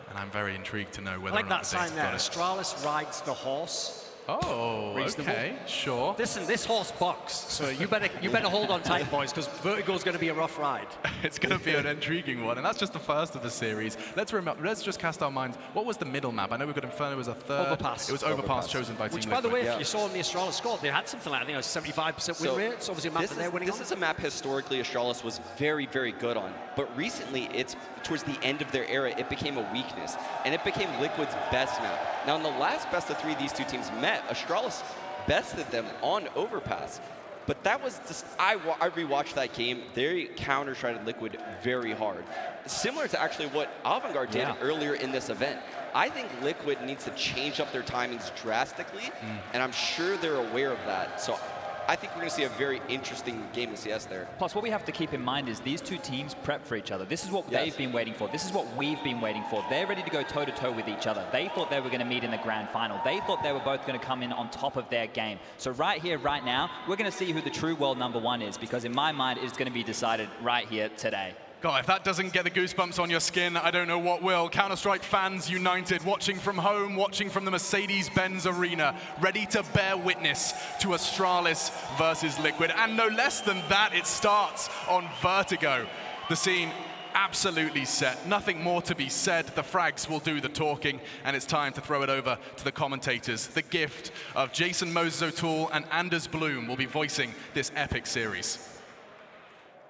and I'm very intrigued to know whether I like or not that sign there. Astralis rides the horse. Oh, okay, sure. Listen, this horse bucks, so you better hold on tight, boys, because Vertigo's going to be a rough ride. It's going to be an intriguing one, and that's just the first of the series. Let's just cast our minds. What was the middle map? I know we've got Inferno as a third. Overpass. It was Overpass chosen by Team Which, Liquid. by the way, if you saw in the Astralis squad, they had something like, I think it was 75% win rate. It's obviously a map that they're winning on. This is a map historically Astralis was very, very good on, but recently, it's towards the end of their era, it became a weakness, and it became Liquid's best map. Now, in the last best of three these two teams met, Astralis bested them on Overpass. But that was just, I rewatched that game. They counter-shredded Liquid very hard. Similar to actually what Avantgarde did earlier in this event. I think Liquid needs to change up their timings drastically, and I'm sure they're aware of that. So I think we're going to see a very interesting game of CS there. Plus, what we have to keep in mind is these two teams prep for each other. This is what they've been waiting for. This is what we've been waiting for. They're ready to go toe-to-toe with each other. They thought they were going to meet in the grand final. They thought they were both going to come in on top of their game. So right here, right now, we're going to see who the true world #1 is, because in my mind, it's going to be decided right here today. God, if that doesn't get the goosebumps on your skin, I don't know what will. Counter-Strike fans united, watching from home, watching from the Mercedes-Benz Arena, ready to bear witness to Astralis versus Liquid. And no less than that, it starts on Vertigo. The scene absolutely set. Nothing more to be said. The frags will do the talking, and it's time to throw it over to the commentators. The gift of Jason Moses O'Toole and Anders Bloom will be voicing this epic series.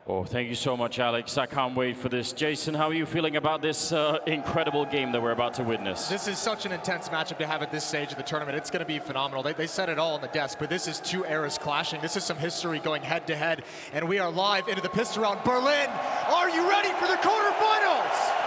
Oh, thank you so much, Alex. I can't wait for this. Jason, how are you feeling about this incredible game that we're about to witness? This is such an intense matchup to have at this stage of the tournament. It's going to be phenomenal. They said it all on the desk, but this is two eras clashing. This is some history going head-to-head, and we are live into the pistol round. Berlin, are you ready for the quarterfinals?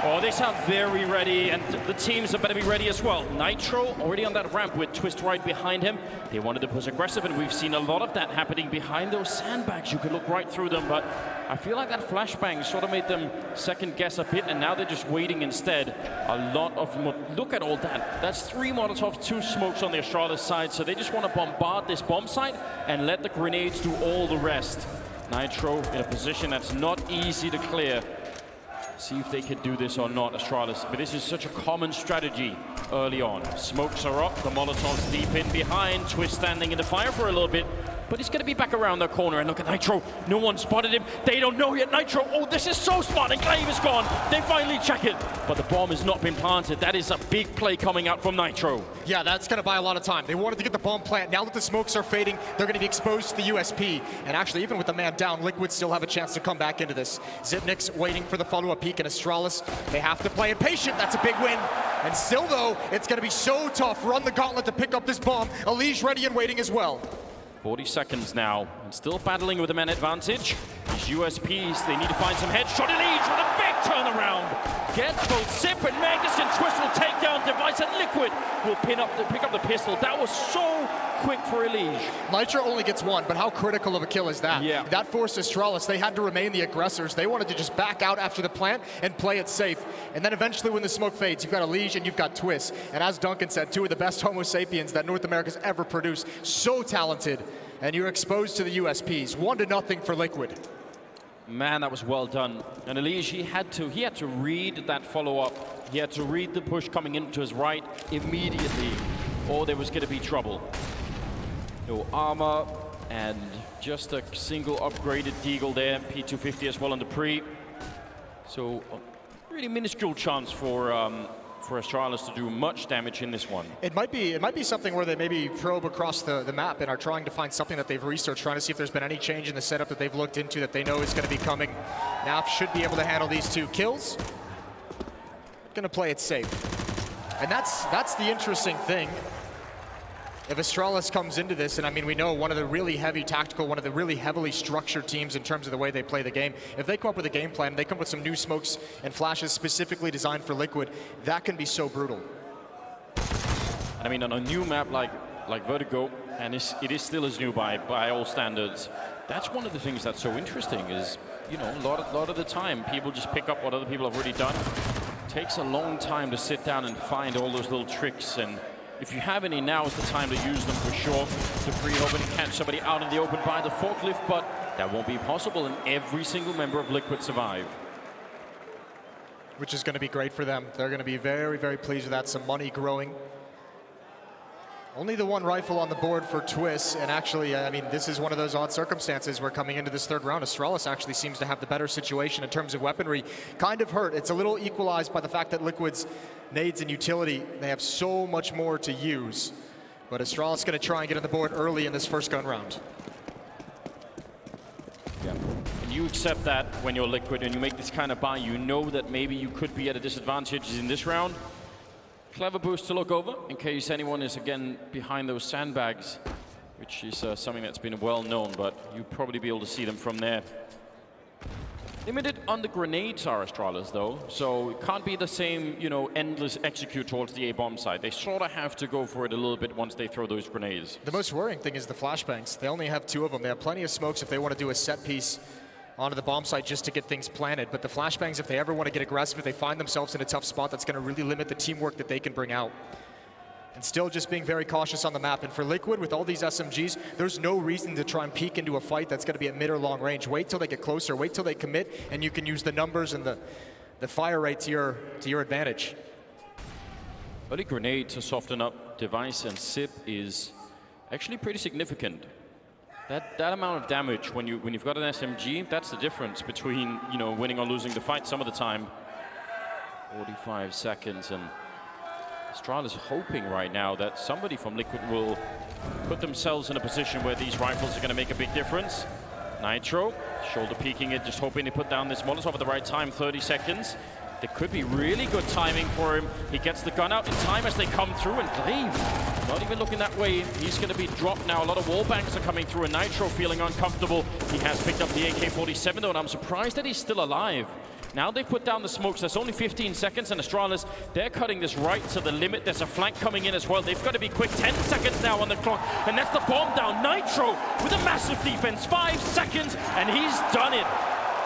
Oh, they sound very ready, and the teams are better be ready as well. Nitro already on that ramp with Twist right behind him. They wanted to push aggressive, and we've seen a lot of that happening behind those sandbags. You could look right through them, but I feel like that flashbang sort of made them second guess a bit, and now they're just waiting instead. A lot of, look at all that. That's 3 Molotovs, 2 smokes on the Astralis side, so they just want to bombard this bomb site and let the grenades do all the rest. Nitro in a position that's not easy to clear. See if they can do this or not, Astralis. But this is such a common strategy early on. Smokes are up, the Molotovs deep in behind. Twist standing in the fire for a little bit. But he's going to be back around the corner. And look at Nitro. No one spotted him. They don't know yet. Nitro, oh, this is so smart. And Glaive is gone. They finally check it. But the bomb has not been planted. That is a big play coming out from Nitro. Yeah, that's going to buy a lot of time. They wanted to get the bomb plant. Now that the smokes are fading, they're going to be exposed to the USP. And actually, even with the man down, Liquid still have a chance to come back into this. Zipnik's waiting for the follow-up peek, and Astralis, they have to play it patient. That's a big win. And still, though, it's going to be so tough. Run the gauntlet to pick up this bomb. Elige ready and waiting as well. 40 seconds now, and still battling with the man advantage. These USPs, they need to find some headshot. Elige with a big turnaround. Gets both Zip and Magnus, and Twist will take down Device, and Liquid will pick up the pistol. That was so quick for Elige. Nitro only gets one, but how critical of a kill is that? Yeah. That forced Astralis. They had to remain the aggressors. They wanted to just back out after the plant and play it safe. And then eventually when the smoke fades, you've got Elige and you've got Twist. And as Duncan said, two of the best Homo sapiens that North America's ever produced. So talented. And you're exposed to the USPs. 1-0 for Liquid. Man, that was well done. And Elige, he had to read that follow-up. He had to read the push coming into his right immediately, or there was going to be trouble. No armor, and just a single upgraded Deagle there. P250 as well on the pre. So, a really minuscule chance for Astralis to do much damage in this one. It might be something where they maybe probe across the map and are trying to find something that they've researched, trying to see if there's been any change in the setup that they've looked into that they know is going to be coming. Naf should be able to handle these 2 kills. Going to play it safe. And that's the interesting thing. If Astralis comes into this, and I mean, we know one of the really heavy tactical, one of the really heavily structured teams in terms of the way they play the game, if they come up with a game plan, they come up with some new smokes and flashes specifically designed for Liquid, that can be so brutal. And I mean, on a new map like Vertigo, and it is still as new by all standards, that's one of the things that's so interesting is, you know, a lot of the time, people just pick up what other people have already done. It takes a long time to sit down and find all those little tricks, and if you have any, now is the time to use them for sure. To free open and catch somebody out in the open by the forklift, but that won't be possible, and every single member of Liquid survive. Which is going to be great for them. They're going to be very, very pleased with that. Some money growing. Only the 1 rifle on the board for Twist, and actually, I mean, this is one of those odd circumstances where coming into this 3rd round, Astralis actually seems to have the better situation in terms of weaponry. Kind of hurt. It's a little equalized by the fact that Liquid's nades and utility, they have so much more to use. But Astralis going to try and get on the board early in this 1st gun round. Yeah. And you accept that when you're Liquid and you make this kind of buy, you know that maybe you could be at a disadvantage in this round. Clever boost to look over in case anyone is again behind those sandbags, which is something that's been well known, but you'll probably be able to see them from there. Limited on the grenades are Astralis though, so it can't be the same, you know, endless execute towards the A-bomb side. They sort of have to go for it a little bit once they throw those grenades. The most worrying thing is the flashbangs. They only have 2 of them. They have plenty of smokes if they want to do a set piece onto the bomb site just to get things planted. But the flashbangs, if they ever want to get aggressive, if they find themselves in a tough spot, that's going to really limit the teamwork that they can bring out. And still just being very cautious on the map. And for Liquid, with all these SMGs, there's no reason to try and peek into a fight that's going to be at mid or long range. Wait till they get closer, wait till they commit, and you can use the numbers and the fire rate to your advantage. Early grenade to soften up Device and Zip is actually pretty significant. That amount of damage when you've got an SMG, that's the difference between, you know, winning or losing the fight some of the time. 45 seconds, and Astralis is hoping right now that somebody from Liquid will put themselves in a position where these rifles are going to make a big difference. Nitro, shoulder peeking it, just hoping to put down this Molotov at the right time, 30 seconds. There could be really good timing for him. He gets the gun out in time as they come through, and Glaive, not even looking that way. He's going to be dropped now. A lot of wall banks are coming through, and Nitro feeling uncomfortable. He has picked up the AK-47 though, and I'm surprised that he's still alive. Now they've put down the smokes. There's only 15 seconds, and Astralis, they're cutting this right to the limit. There's a flank coming in as well. They've got to be quick. 10 seconds now on the clock, and that's the bomb down. Nitro with a massive defense. 5 seconds, and he's done it.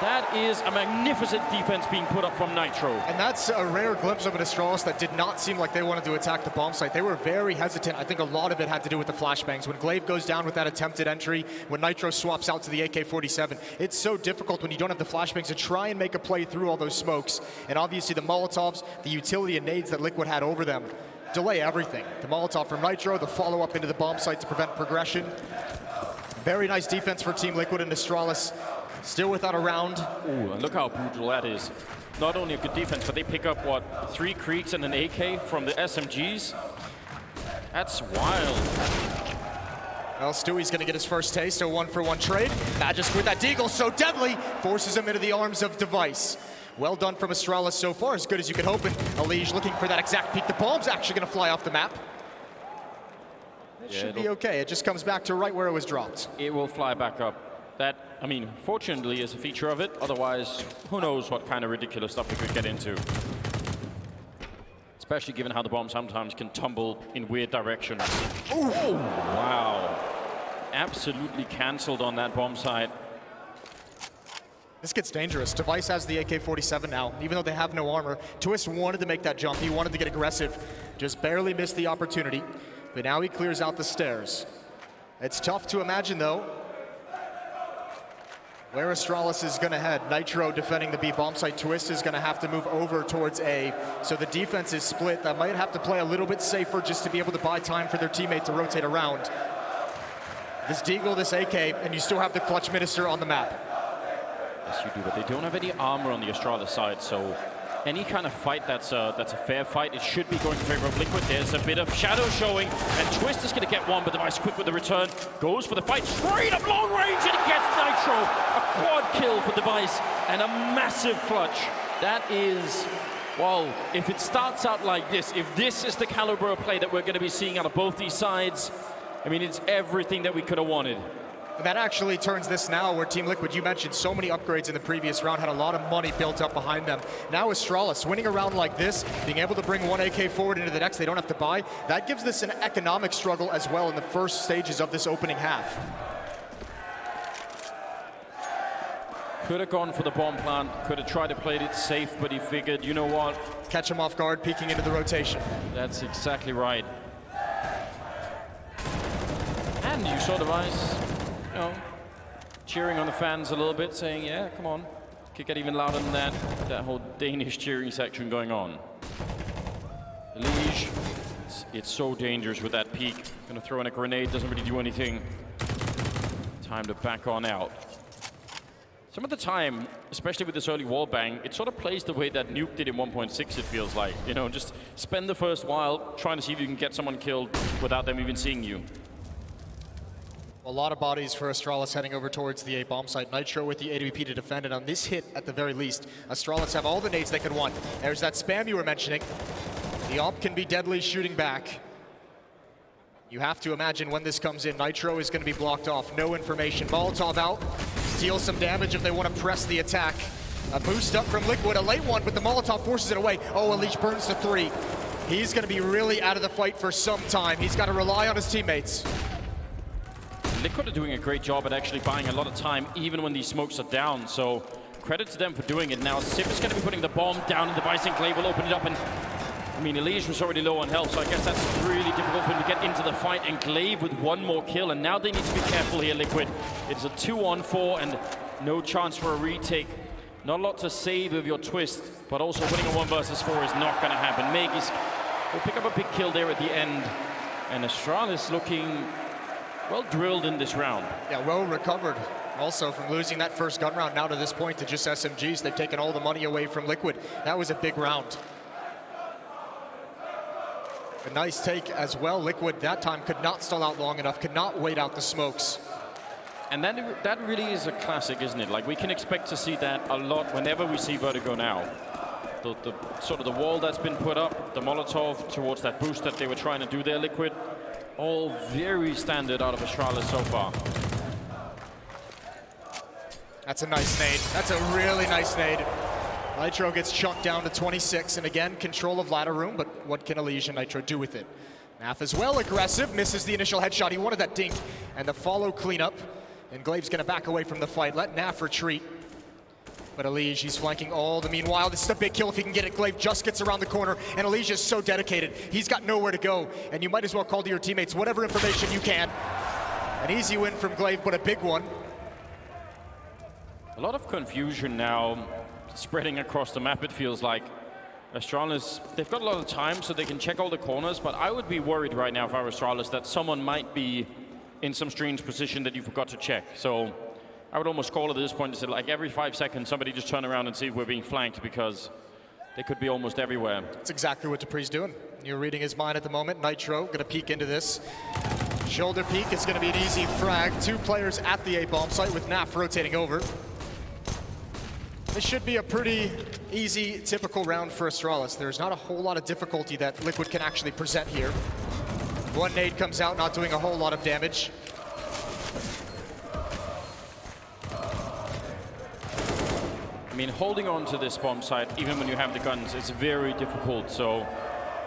That is a magnificent defense being put up from Nitro. And that's a rare glimpse of an Astralis that did not seem like they wanted to attack the bomb site. They were very hesitant. I think a lot of it had to do with the flashbangs. When Glaive goes down with that attempted entry, when Nitro swaps out to the AK-47, it's so difficult when you don't have the flashbangs to try and make a play through all those smokes. And obviously the Molotovs, the utility and nades that Liquid had over them, delay everything. The Molotov from Nitro, the follow-up into the bomb site to prevent progression. Very nice defense for Team Liquid, and Astralis still without a round. Ooh, and look how brutal that is. Not only a good defense, but they pick up, what, 3 Kriegs and an AK from the SMGs? That's wild. Well, Stewie's gonna get his first taste, a 1-for-1 trade. Magisk with that deagle, so deadly, forces him into the arms of Device. Well done from Astralis so far, as good as you can hope. And Elige looking for that exact peak. The bomb's actually gonna fly off the map. It should be okay. It just comes back to right where it was dropped. It will fly back up. That, I mean, fortunately is a feature of it. Otherwise, who knows what kind of ridiculous stuff we could get into. Especially given how the bomb sometimes can tumble in weird directions. Ooh. Oh, wow. Absolutely cancelled on that bomb site. This gets dangerous. Device has the AK-47 now, even though they have no armor. Twist wanted to make that jump. He wanted to get aggressive. Just barely missed the opportunity. But now he clears out the stairs. It's tough to imagine, though, where Astralis is going to head. Nitro defending the B bomb site. Twist is going to have to move over towards A. So the defense is split. That might have to play a little bit safer just to be able to buy time for their teammate to rotate around. This deagle, this AK, and you still have the clutch minister on the map. Yes, you do, but they don't have any armor on the Astralis side, so any kind of fight that's a fair fight, it should be going in favor of Liquid. There's a bit of shadow showing, and Twist is going to get one, but Device quick with the return. Goes for the fight, straight up long range, and he gets Nitro. A quad kill for Device, and a massive clutch. That is, well, if it starts out like this, if this is the caliber of play that we're going to be seeing out of both these sides, I mean, it's everything that we could have wanted. And that actually turns this now where Team Liquid, you mentioned so many upgrades in the previous round, had a lot of money built up behind them. Now Astralis winning a round like this, being able to bring one AK forward into the next, they don't have to buy. That gives this an economic struggle as well in the first stages of this opening half. Could have gone for the bomb plant, could have tried to play it safe, but he figured, you know what? Catch him off guard, peeking into the rotation. That's exactly right. And you saw Device, you know, cheering on the fans a little bit, saying, yeah, come on. Could get even louder than that. That whole Danish cheering section going on. Elige, it's so dangerous with that peak. Gonna throw in a grenade, doesn't really do anything. Time to back on out. Some of the time, especially with this early wall bang, it sort of plays the way that Nuke did in 1.6, it feels like. You know, just spend the first while trying to see if you can get someone killed without them even seeing you. A lot of bodies for Astralis heading over towards the A bomb site. Nitro with the AWP to defend it. On this hit, at the very least, Astralis have all the nades they could want. There's that spam you were mentioning. The AWP can be deadly shooting back. You have to imagine when this comes in, Nitro is going to be blocked off. No information. Molotov out. Deal some damage if they want to press the attack. A boost up from Liquid, a late one, but the Molotov forces it away. Oh, Elige burns to 3. He's going to be really out of the fight for some time. He's got to rely on his teammates. Liquid are doing a great job at actually buying a lot of time, even when these smokes are down, so credit to them for doing it. Now, Sip is going to be putting the bomb down, and Device and Glaive will open it up, and I mean, Elige was already low on health, so I guess that's really difficult for him to get into the fight, and Glaive with one more kill, and now they need to be careful here, Liquid. It's a 2-on-4, and no chance for a retake. Not a lot to save with your Twist, but also winning a 1 versus 4 is not going to happen. Megis will pick up a big kill there at the end, and Astralis looking well drilled in this round. Yeah, well recovered. Also from losing that first gun round now to this point to just SMGs. They've taken all the money away from Liquid. That was a big round. A nice take as well. Liquid that time could not stall out long enough, could not wait out the smokes. And that really is a classic, isn't it? Like, we can expect to see that a lot whenever we see Vertigo now. The sort of the wall that's been put up, the Molotov towards that boost that they were trying to do there, Liquid. All very standard out of Astralis so far. That's a nice nade. That's a really nice nade. Nitro gets chunked down to 26, and again, control of ladder room, but what can Elige and Nitro do with it? Naf as well, aggressive, misses the initial headshot. He wanted that dink, and the follow cleanup. And Glaive's gonna back away from the fight, let Naf retreat. But Elige, he's flanking all the meanwhile. This is a big kill if he can get it. Glaive just gets around the corner, and Elige is so dedicated. He's got nowhere to go, and you might as well call to your teammates whatever information you can. An easy win from Glaive, but a big one. A lot of confusion now spreading across the map, it feels like. Astralis, they've got a lot of time so they can check all the corners, but I would be worried right now if I were Astralis that someone might be in some strange position that you forgot to check. So I would almost call it at this point and say, like, every 5 seconds, somebody just turn around and see if we're being flanked, because they could be almost everywhere. That's exactly what Dupree's doing. You're reading his mind at the moment. Nitro gonna peek into this. Shoulder peek is gonna be an easy frag. 2 players at the A-bomb site with Naf rotating over. This should be a pretty easy, typical round for Astralis. There's not a whole lot of difficulty that Liquid can actually present here. 1 nade comes out, not doing a whole lot of damage. I mean, holding on to this bomb site, even when you have the guns, is very difficult. So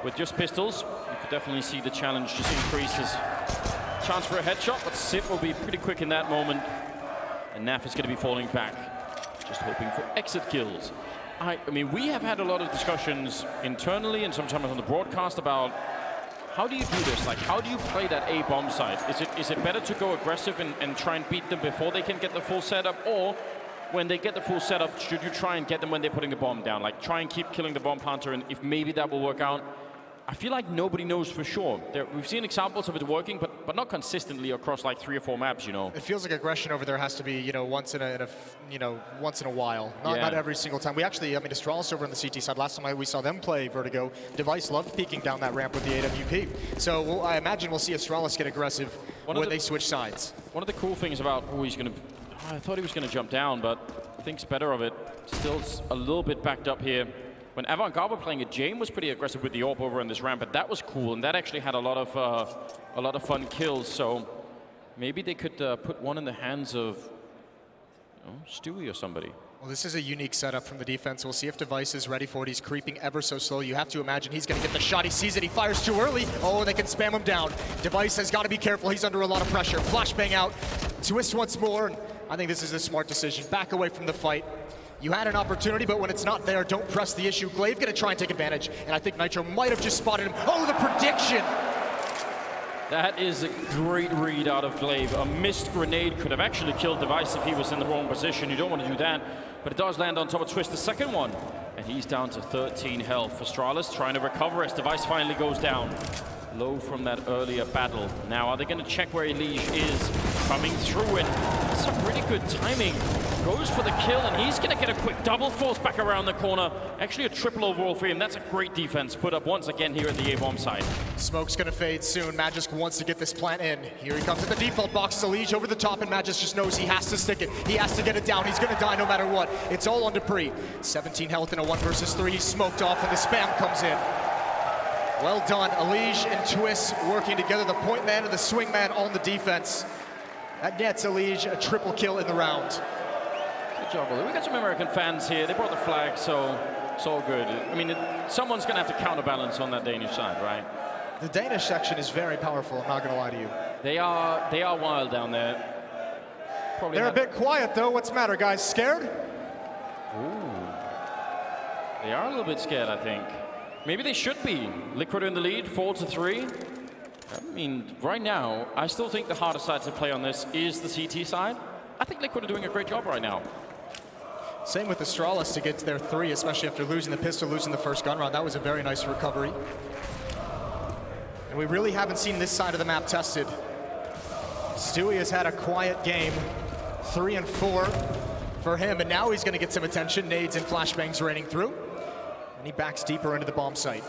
with just pistols, you could definitely see the challenge just increases. Chance for a headshot, but Sip will be pretty quick in that moment. And Naf is going to be falling back, just hoping for exit kills. I mean, we have had a lot of discussions internally and sometimes on the broadcast about how do you do this? Like, how do you play that A bomb site? Is it better to go aggressive and try and beat them before they can get the full setup? Or when they get the full setup, should you try and get them when they're putting the bomb down? Like, try and keep killing the bomb planter, and if maybe that will work out. I feel like nobody knows for sure. We've seen examples of it working, but not consistently across like 3 or 4 maps, you know. It feels like aggression over there has to be, you know, once in a while. Not every single time. We actually, I mean, Astralis over on the CT side, last time we saw them play Vertigo, Device loved peeking down that ramp with the AWP. So I imagine we'll see Astralis get aggressive when they switch sides. One of the cool things about, I thought he was going to jump down, but thinks better of it. Still a little bit backed up here. When Avant-Garde were playing it, Jane was pretty aggressive with the AWP over on this ramp, but that was cool, and that actually had a lot of fun kills. So maybe they could put one in the hands of Stewie or somebody. Well, this is a unique setup from the defense. We'll see if Device is ready for it. He's creeping ever so slow. You have to imagine he's going to get the shot. He sees it. He fires too early. Oh, they can spam him down. Device has got to be careful. He's under a lot of pressure. Flashbang out. Twist once more. And I think this is a smart decision. Back away from the fight. You had an opportunity, but when it's not there, don't press the issue. Glaive gonna try and take advantage, and I think Nitro might have just spotted him. Oh, the prediction! That is a great read out of Glaive. A missed grenade could have actually killed Device if he was in the wrong position. You don't want to do that, but it does land on top of Twist, the second one. And he's down to 13 health. Astralis trying to recover as Device finally goes down. Low from that earlier battle. Now, are they going to check where Elige is? Coming through, and some really good timing. Goes for the kill, and he's going to get a quick double force back around the corner. Actually, a triple overall for him. That's a great defense put up once again here at the A-bomb side. Smoke's going to fade soon. Magisk wants to get this plant in. Here he comes at the default box. Elige over the top, and Magisk just knows he has to stick it. He has to get it down. He's going to die no matter what. It's all on Dupree. 17 health in a 1 versus 3. He's smoked off, and the spam comes in. Well done. Elige and Twist working together. The point man and the swing man on the defense. That nets Elige a triple kill in the round. Good job, Willie. We got some American fans here. They brought the flag, so it's all good. I mean, someone's going to have to counterbalance on that Danish side, right? The Danish section is very powerful, I'm not going to lie to you. They are wild down there. They're a bit quiet, though. What's the matter, guys? Scared? Ooh. They are a little bit scared, I think. Maybe they should be. Liquid in the lead, 4-3. I mean, right now, I still think the hardest side to play on this is the CT side. I think Liquid are doing a great job right now. Same with Astralis to get to their 3, especially after losing the pistol, losing the first gun round. That was a very nice recovery. And we really haven't seen this side of the map tested. Stewie has had a quiet game, 3 and 4 for him, and now he's going to get some attention. Nades and flashbangs raining through. And he backs deeper into the bomb site.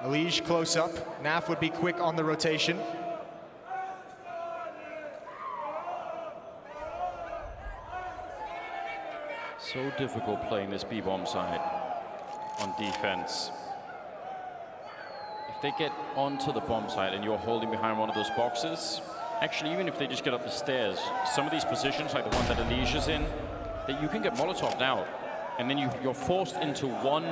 Elige close up. Naf would be quick on the rotation. So difficult playing this B-bomb side on defense. If they get onto the bomb side and you're holding behind one of those boxes, actually, even if they just get up the stairs, some of these positions, like the one that Elige is in, that you can get Molotov'd out. And then you're forced into one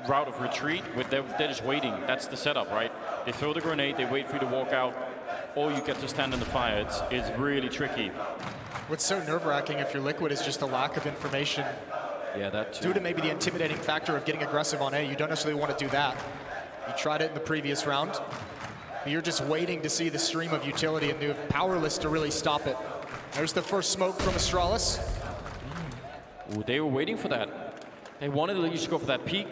route of retreat with they're just waiting. That's the setup, right? They throw the grenade, they wait for you to walk out, or you get to stand in the fire. It's really tricky. What's so nerve-wracking if you're Liquid is just the lack of information Yeah, that too. Due to maybe the intimidating factor of getting aggressive on A, you don't necessarily want to do that. You tried it in the previous round. You're just waiting to see the stream of utility, and you're powerless to really stop it. There's the first smoke from Astralis. Ooh, they were waiting for that. They wanted at least to go for that peak.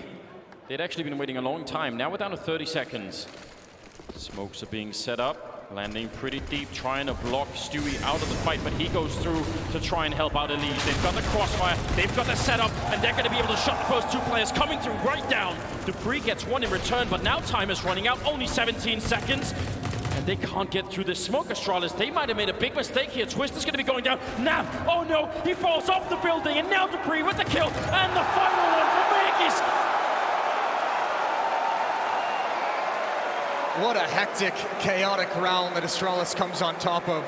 They'd actually been waiting a long time. Now we're down to 30 seconds. Smokes are being set up, landing pretty deep, trying to block Stewie out of the fight, but he goes through to try and help out Elise. They've got the crossfire, they've got the setup, and they're going to be able to shut the first two players coming through right down. Dupree gets one in return, but now time is running out, only 17 seconds. And they can't get through this smoke, Astralis. They might have made a big mistake here. Twist is going to be going down. Nav, oh no, he falls off the building, and now Dupree with the kill, and the final one for Magis. What a hectic, chaotic round that Astralis comes on top of.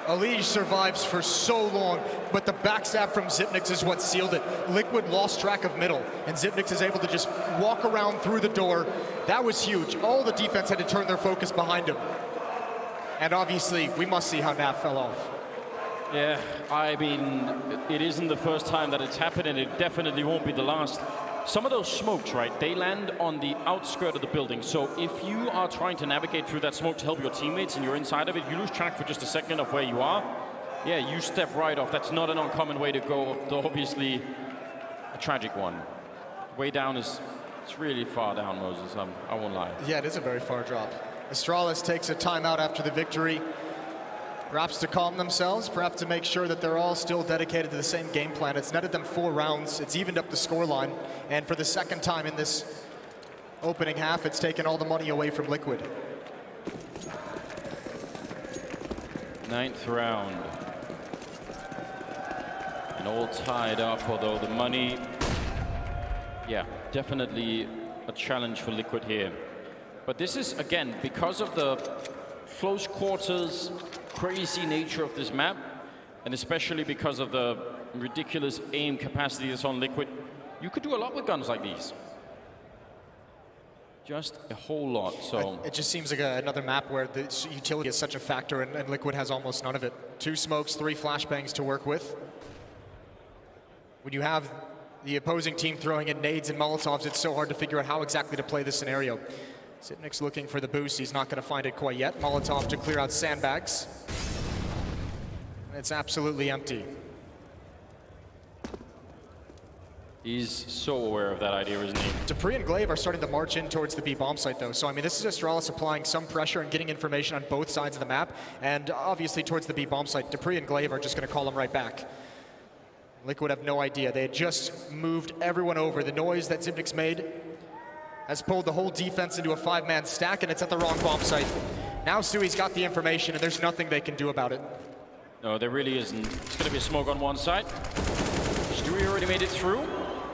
Elige survives for so long, but the backstab from Xyp9x is what sealed it. Liquid lost track of middle, and Xyp9x is able to just walk around through the door. That was huge. All the defense had to turn their focus behind him. And obviously, we must see how Nav fell off. Yeah, I mean, it isn't the first time that it's happened, and it definitely won't be the last. Some of those smokes, right, they land on the outskirt of the building. So if you are trying to navigate through that smoke to help your teammates and you're inside of it, you lose track for just a second of where you are. Yeah, you step right off. That's not an uncommon way to go. Though obviously, a tragic one. Way down is, it's really far down, Moses. I won't lie. Yeah, it is a very far drop. Astralis takes a timeout after the victory. Perhaps to calm themselves, perhaps to make sure that they're all still dedicated to the same game plan. It's netted them 4 rounds. It's evened up the scoreline. And for the second time in this opening half, it's taken all the money away from Liquid. 9th round. And all tied up, although the money, yeah, definitely a challenge for Liquid here. But this is, again, because of the close quarters, crazy nature of this map, and especially because of the ridiculous aim capacity that's on Liquid, you could do a lot with guns like these. Just a whole lot. So it just seems like another map where the utility is such a factor, and Liquid has almost none of it. 2 smokes, 3 flashbangs to work with. When you have the opposing team throwing in nades and Molotovs, it's so hard to figure out how exactly to play this scenario. Xyp9x looking for the boost. He's not going to find it quite yet. Molotov to clear out sandbags. And it's absolutely empty. He's so aware of that idea, isn't he? Dupree and Glaive are starting to march in towards the B bomb site, though. So, I mean, this is Astralis applying some pressure and getting information on both sides of the map. And obviously towards the B bomb site, Dupree and Glaive are just going to call them right back. Liquid have no idea. They had just moved everyone over. The noise that Xyp9x made has pulled the whole defense into a 5-man stack, and it's at the wrong bomb site. Now Stewie's got the information, and there's nothing they can do about it. No, there really isn't. It's going to be a smoke on one side. Stewie already made it through.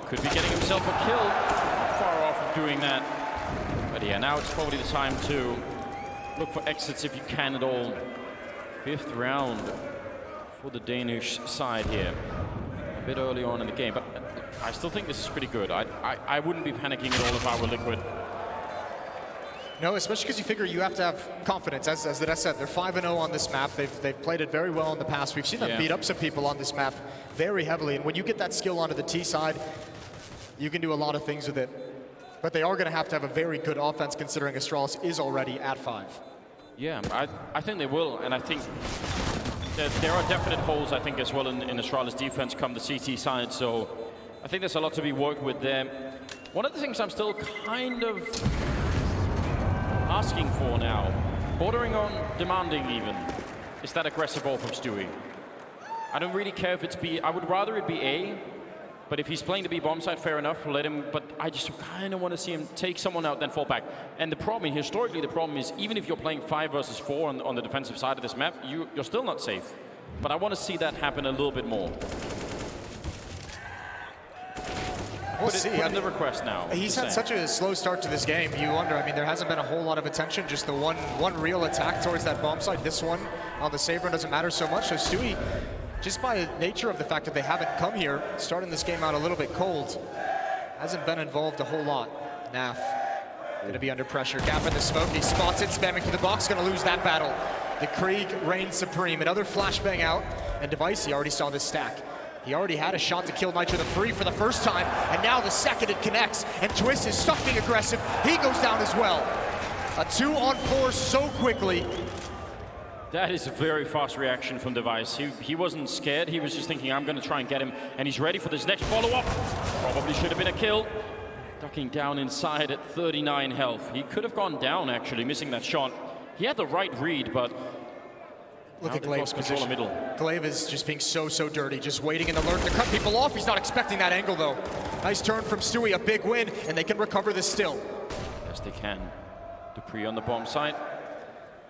Could be getting himself a kill. Far off of doing that. But yeah, now it's probably the time to look for exits if you can at all. 5th round for the Danish side here. A bit early on in the game, but I still think this is pretty good. I wouldn't be panicking at all if I were Liquid. No, especially because you figure you have to have confidence. As the Des said, they're 5-0 on this map. They've played it very well in the past. We've seen them beat up some people on this map very heavily. And when you get that skill onto the T side, you can do a lot of things with it. But they are going to have a very good offense, considering Astralis is already at 5. Yeah, I think they will. And I think that there are definite holes, I think, as well in Astralis defense come the CT side. So I think there's a lot to be worked with there. One of the things I'm still kind of asking for now, bordering on demanding even, is that aggressive ball from Stewie. I don't really care if it's B. I would rather it be A, but if he's playing the B bomb side, fair enough, let him. But I just kind of want to see him take someone out, then fall back. And the problem, historically, the problem is even if you're playing 5 versus 4 on the defensive side of this map, you're still not safe. But I want to see that happen a little bit more. We'll see. Put in the request now. He's had such a slow start to this game. You wonder, I mean, there hasn't been a whole lot of attention, just the one real attack towards that bomb site. This one on the Saber doesn't matter so much. So Stewie, just by nature of the fact that they haven't come here, starting this game out a little bit cold, hasn't been involved a whole lot. Naf gonna be under pressure. Gap in the smoke, he spots it, spamming to the box, gonna lose that battle. The Krieg reigns supreme. Another flashbang out, and Device, he already saw this stack. He already had a shot to kill Nitro the Free for the first time, and now the second it connects, and Twist is stuck being aggressive. He goes down as well. A 2-on-4 so quickly. That is a very fast reaction from Device. He wasn't scared, he was just thinking, I'm gonna try and get him, and he's ready for this next follow-up. Probably should have been a kill. Ducking down inside at 39 health. He could have gone down, actually, missing that shot. He had the right read, but look at Glaive's position. Middle. Glaive is just being so dirty, just waiting in the lurk to cut people off. He's not expecting that angle, though. Nice turn from Stewie, a big win, and they can recover this still. Yes, they can. Dupree on the bomb site.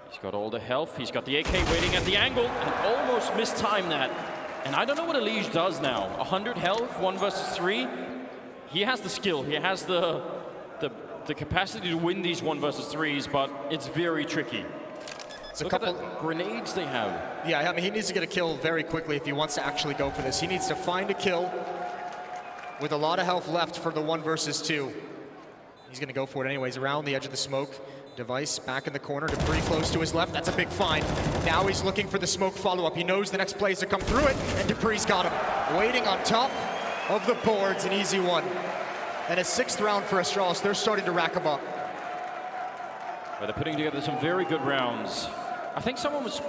He's got all the health. He's got the AK waiting at the angle, and almost mistimed that. And I don't know what Elige does now. 100 health, 1 versus 3. He has the skill. He has the capacity to win these 1 versus 3s, but it's very tricky. Look at the grenades they have. Yeah, I mean, he needs to get a kill very quickly if he wants to actually go for this. He needs to find a kill with a lot of health left for the 1 versus 2. He's going to go for it anyways, around the edge of the smoke. Device back in the corner, Dupree close to his left. That's a big find. Now he's looking for the smoke follow-up. He knows the next play is to come through it, and Dupree's got him. Waiting on top of the boards, an easy one. And a 6th round for Astralis. They're starting to rack them up. But they're putting together some very good rounds. I think someone was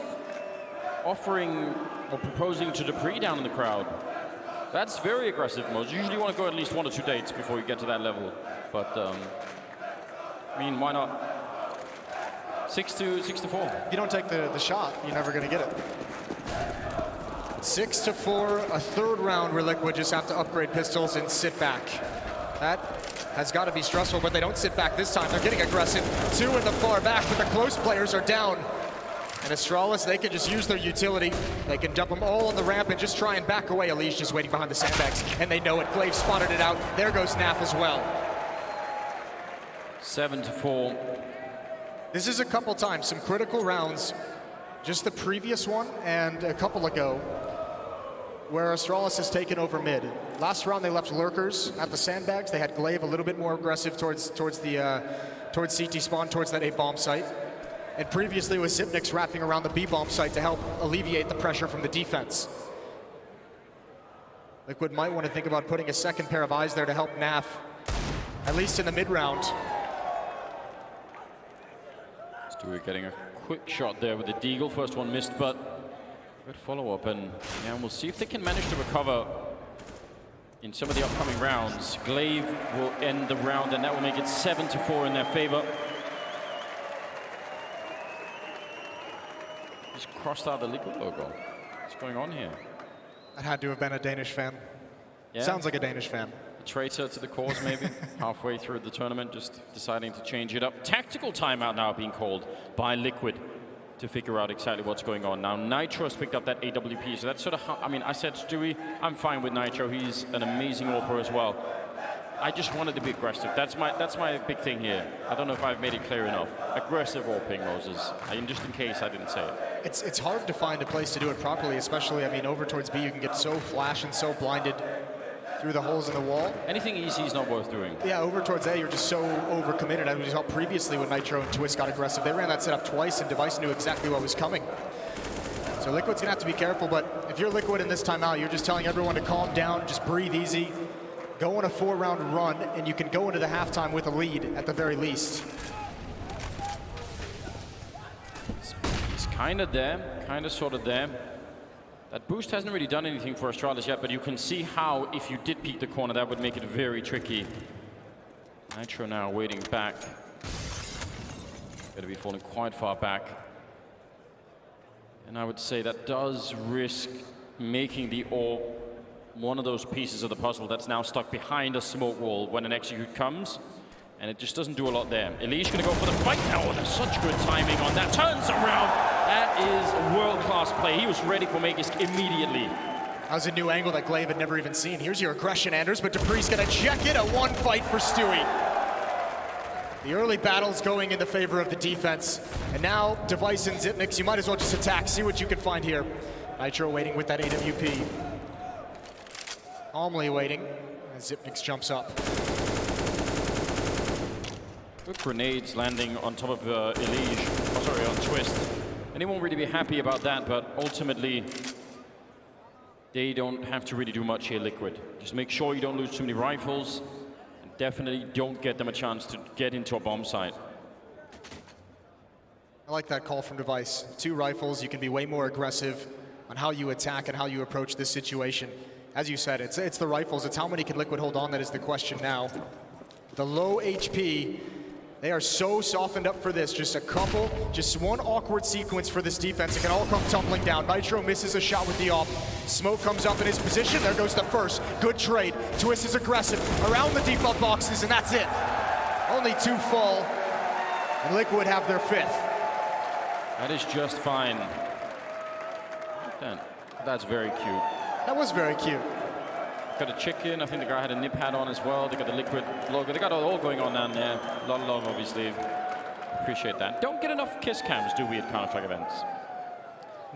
offering or proposing to Dupree down in the crowd. That's very aggressive, Mose. You usually want to go at least 1 or 2 dates before you get to that level. But, I mean, why not? 6 to 4. If you don't take the shot, you're never going to get it. 6 to 4, a 3rd round where Liquid just have to upgrade pistols and sit back. That has got to be stressful, but they don't sit back this time. They're getting aggressive. 2 in the far back, but the close players are down. And Astralis, they can just use their utility. They can dump them all on the ramp and just try and back away. Elige just waiting behind the sandbags, and they know it. Glaive spotted it out. There goes Naf as well. 7 to 4. This is a couple times, some critical rounds. Just the previous one and a couple ago, where Astralis has taken over mid. Last round they left lurkers at the sandbags. They had Glaive a little bit more aggressive towards CT spawn, towards that A bomb site. And previously it was Zipnix wrapping around the B bomb site to help alleviate the pressure from the defense. Liquid might want to think about putting a 2nd pair of eyes there to help Naf, at least in the mid round. Stewie getting a quick shot there with the Deagle. First one missed, but good follow-up, and yeah, we'll see if they can manage to recover in some of the upcoming rounds. Glaive will end the round, and that will make it 7 to 4 in their favor. Just crossed out the Liquid logo. What's going on here? That had to have been a Danish fan. Yeah. Sounds like a Danish fan. A traitor to the cause, maybe. Halfway through the tournament, just deciding to change it up. Tactical timeout now being called by Liquid to figure out exactly what's going on. Now, Nitro has picked up that AWP, so that's sort of how, I mean, I said Stewie, I'm fine with Nitro. He's an amazing AWPer as well. I just wanted to be aggressive. That's my big thing here. I don't know if I've made it clear enough. Aggressive AWPing, Moses. Just in case I didn't say it. It's hard to find a place to do it properly, especially, I mean, over towards B, you can get so flash and so blinded through the holes in the wall. Anything easy is not worth doing. Yeah, over towards A, you're just so overcommitted. I was helped previously when Nitro and Twist got aggressive. They ran that setup twice, and Device knew exactly what was coming. So Liquid's gonna have to be careful, but if you're Liquid in this timeout, you're just telling everyone to calm down, just breathe easy, go on a 4-round run, and you can go into the halftime with a lead at the very least. He's kind of there, kind of sort of there. That boost hasn't really done anything for Astralis yet, but you can see how, if you did peek the corner, that would make it very tricky. Nitro now waiting back. Going to be falling quite far back. And I would say that does risk making the AWP one of those pieces of the puzzle that's now stuck behind a smoke wall when an execute comes. And it just doesn't do a lot there. Elige going to go for the fight. Oh, there's such good timing on that. Turns around. That is a world-class play. He was ready for Magisk immediately. That was a new angle that Glaive had never even seen. Here's your aggression, Anders, but Dupree's going to check it. A 1 fight for Stewie. The early battle's going in the favor of the defense. And now, Device and Zipnix, you might as well just attack. See what you can find here. Nitro waiting with that AWP. Calmly waiting as Zipnix jumps up. Good grenades landing on top of Elige. Oh, sorry, on Twist. And he won't really be happy about that, but ultimately, they don't have to really do much here, Liquid. Just make sure you don't lose too many rifles, and definitely don't get them a chance to get into a bomb site. I like that call from Device. 2 rifles, you can be way more aggressive on how you attack and how you approach this situation. As you said, it's the rifles, it's how many can Liquid hold on that is the question now. The low HP, they are so softened up for this. Just a couple, just one awkward sequence for this defense. It can all come tumbling down. Nitro misses a shot with the op. Smoke comes up in his position. There goes the first. Good trade. Twist is aggressive around the default boxes, and that's it. Only 2 fall, and Liquid have their 5th. That is just fine. That's very cute. That was very cute. Got a chicken. I think the guy had a nip hat on as well. They got the Liquid logo. They got it all going on down there. A lot of love, obviously. Appreciate that. Don't get enough kiss cams, do we, at Counter-Strike events?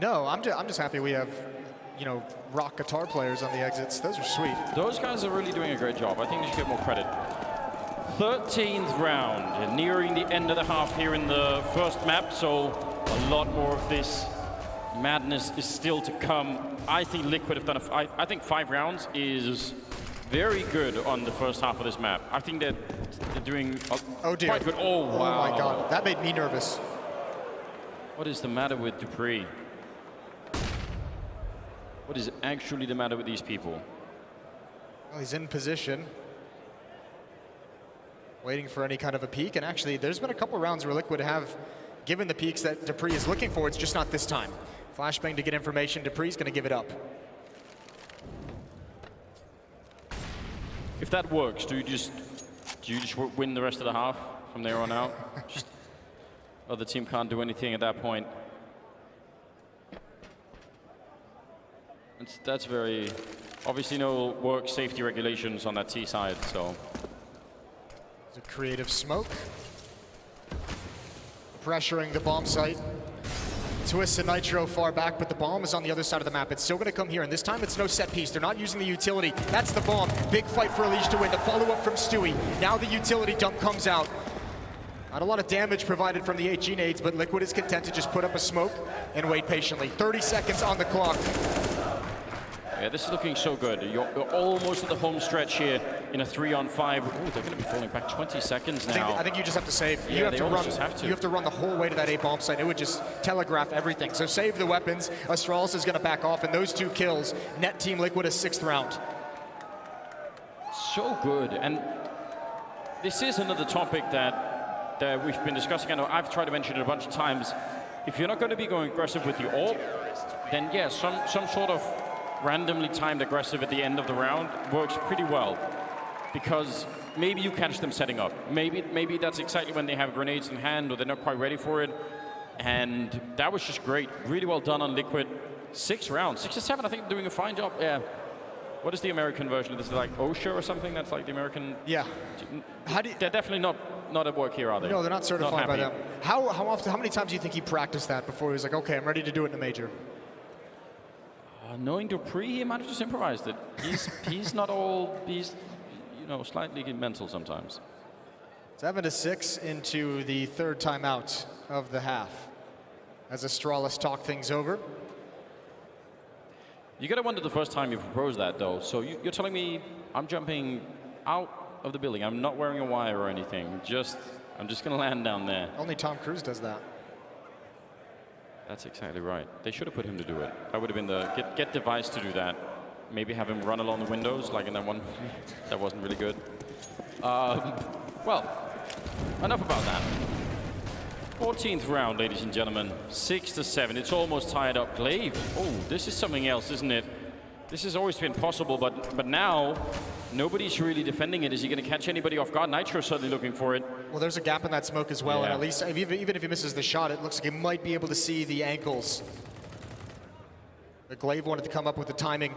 No, I'm just happy we have, you know, rock guitar players on the exits. Those are sweet. Those guys are really doing a great job. I think they should get more credit. 13th round, nearing the end of the half here in the first map, so a lot more of this madness is still to come. I think Liquid have done I think 5 rounds is very good on the first half of this map. I think they're doing quite good. Oh, wow. Oh my God, that made me nervous. What is the matter with Dupree? What is actually the matter with these people? Well, he's in position, waiting for any kind of a peek, and actually there's been a couple rounds where Liquid have given the peeks that Dupree is looking for. It's just not this time. Flashbang to get information. Dupree's going to give it up. If that works, do you just win the rest of the half from there on out? Other team can't do anything at that point. That's very obviously no work safety regulations on that T side. So there's a creative smoke, pressuring the bomb site. Twist and Nitro far back, but the bomb is on the other side of the map. It's still going to come here, and this time it's no set piece. They're not using the utility. That's the bomb. Big fight for Elise to win. The follow-up from Stewie. Now the utility dump comes out. Not a lot of damage provided from the HE nades, but Liquid is content to just put up a smoke and wait patiently. 30 seconds on the clock. Yeah, this is looking so good. You're almost at the home stretch here in a 3-on-5. Ooh, they're going to be falling back 20 seconds now. I think you just have to save. Yeah, you have to run. just have to. You have to run the whole way to that A bomb site. It would just telegraph everything. So save the weapons. Astralis is going to back off, and those 2 kills net Team Liquid a 6th round. So good, and this is another topic that we've been discussing. I know I've tried to mention it a bunch of times. If you're not going to be going aggressive with the AWP, then yeah, some sort of randomly timed aggressive at the end of the round works pretty well, because maybe you catch them setting up. Maybe that's exactly when they have grenades in hand or they're not quite ready for it. And that was just great. Really well done on Liquid. 6 rounds, 6 to 7. I think doing a fine job. Yeah. What is the American version of this? Like OSHA or something? That's like the American. Yeah. They're definitely not at work here, are they? No, they're not certified by them. happy. How many times do you think he practiced that before he was like, okay, I'm ready to do it in a major? Knowing Dupree, he might have just improvised it. He's not all. He's slightly mental sometimes. 7 to 6 into the 3rd timeout of the half, as Astralis talk things over. You gotta wonder the first time you proposed that, though. So you're telling me I'm jumping out of the building. I'm not wearing a wire or anything. I'm just gonna land down there. Only Tom Cruise does that. That's exactly right. They should have put him to do it. That would have been the get Device to do that. Maybe have him run along the windows like in that one. That wasn't really good. Well, enough about that. 14th round, ladies and gentlemen. 6 to 7. It's almost tied up. Glaive. Oh, this is something else, isn't it? This has always been possible, but now nobody's really defending it. Is he going to catch anybody off guard? Nitro's certainly looking for it. Well, there's a gap in that smoke as well, Yeah. and at least even if he misses the shot, it looks like he might be able to see the ankles. But Glaive wanted to come up with the timing.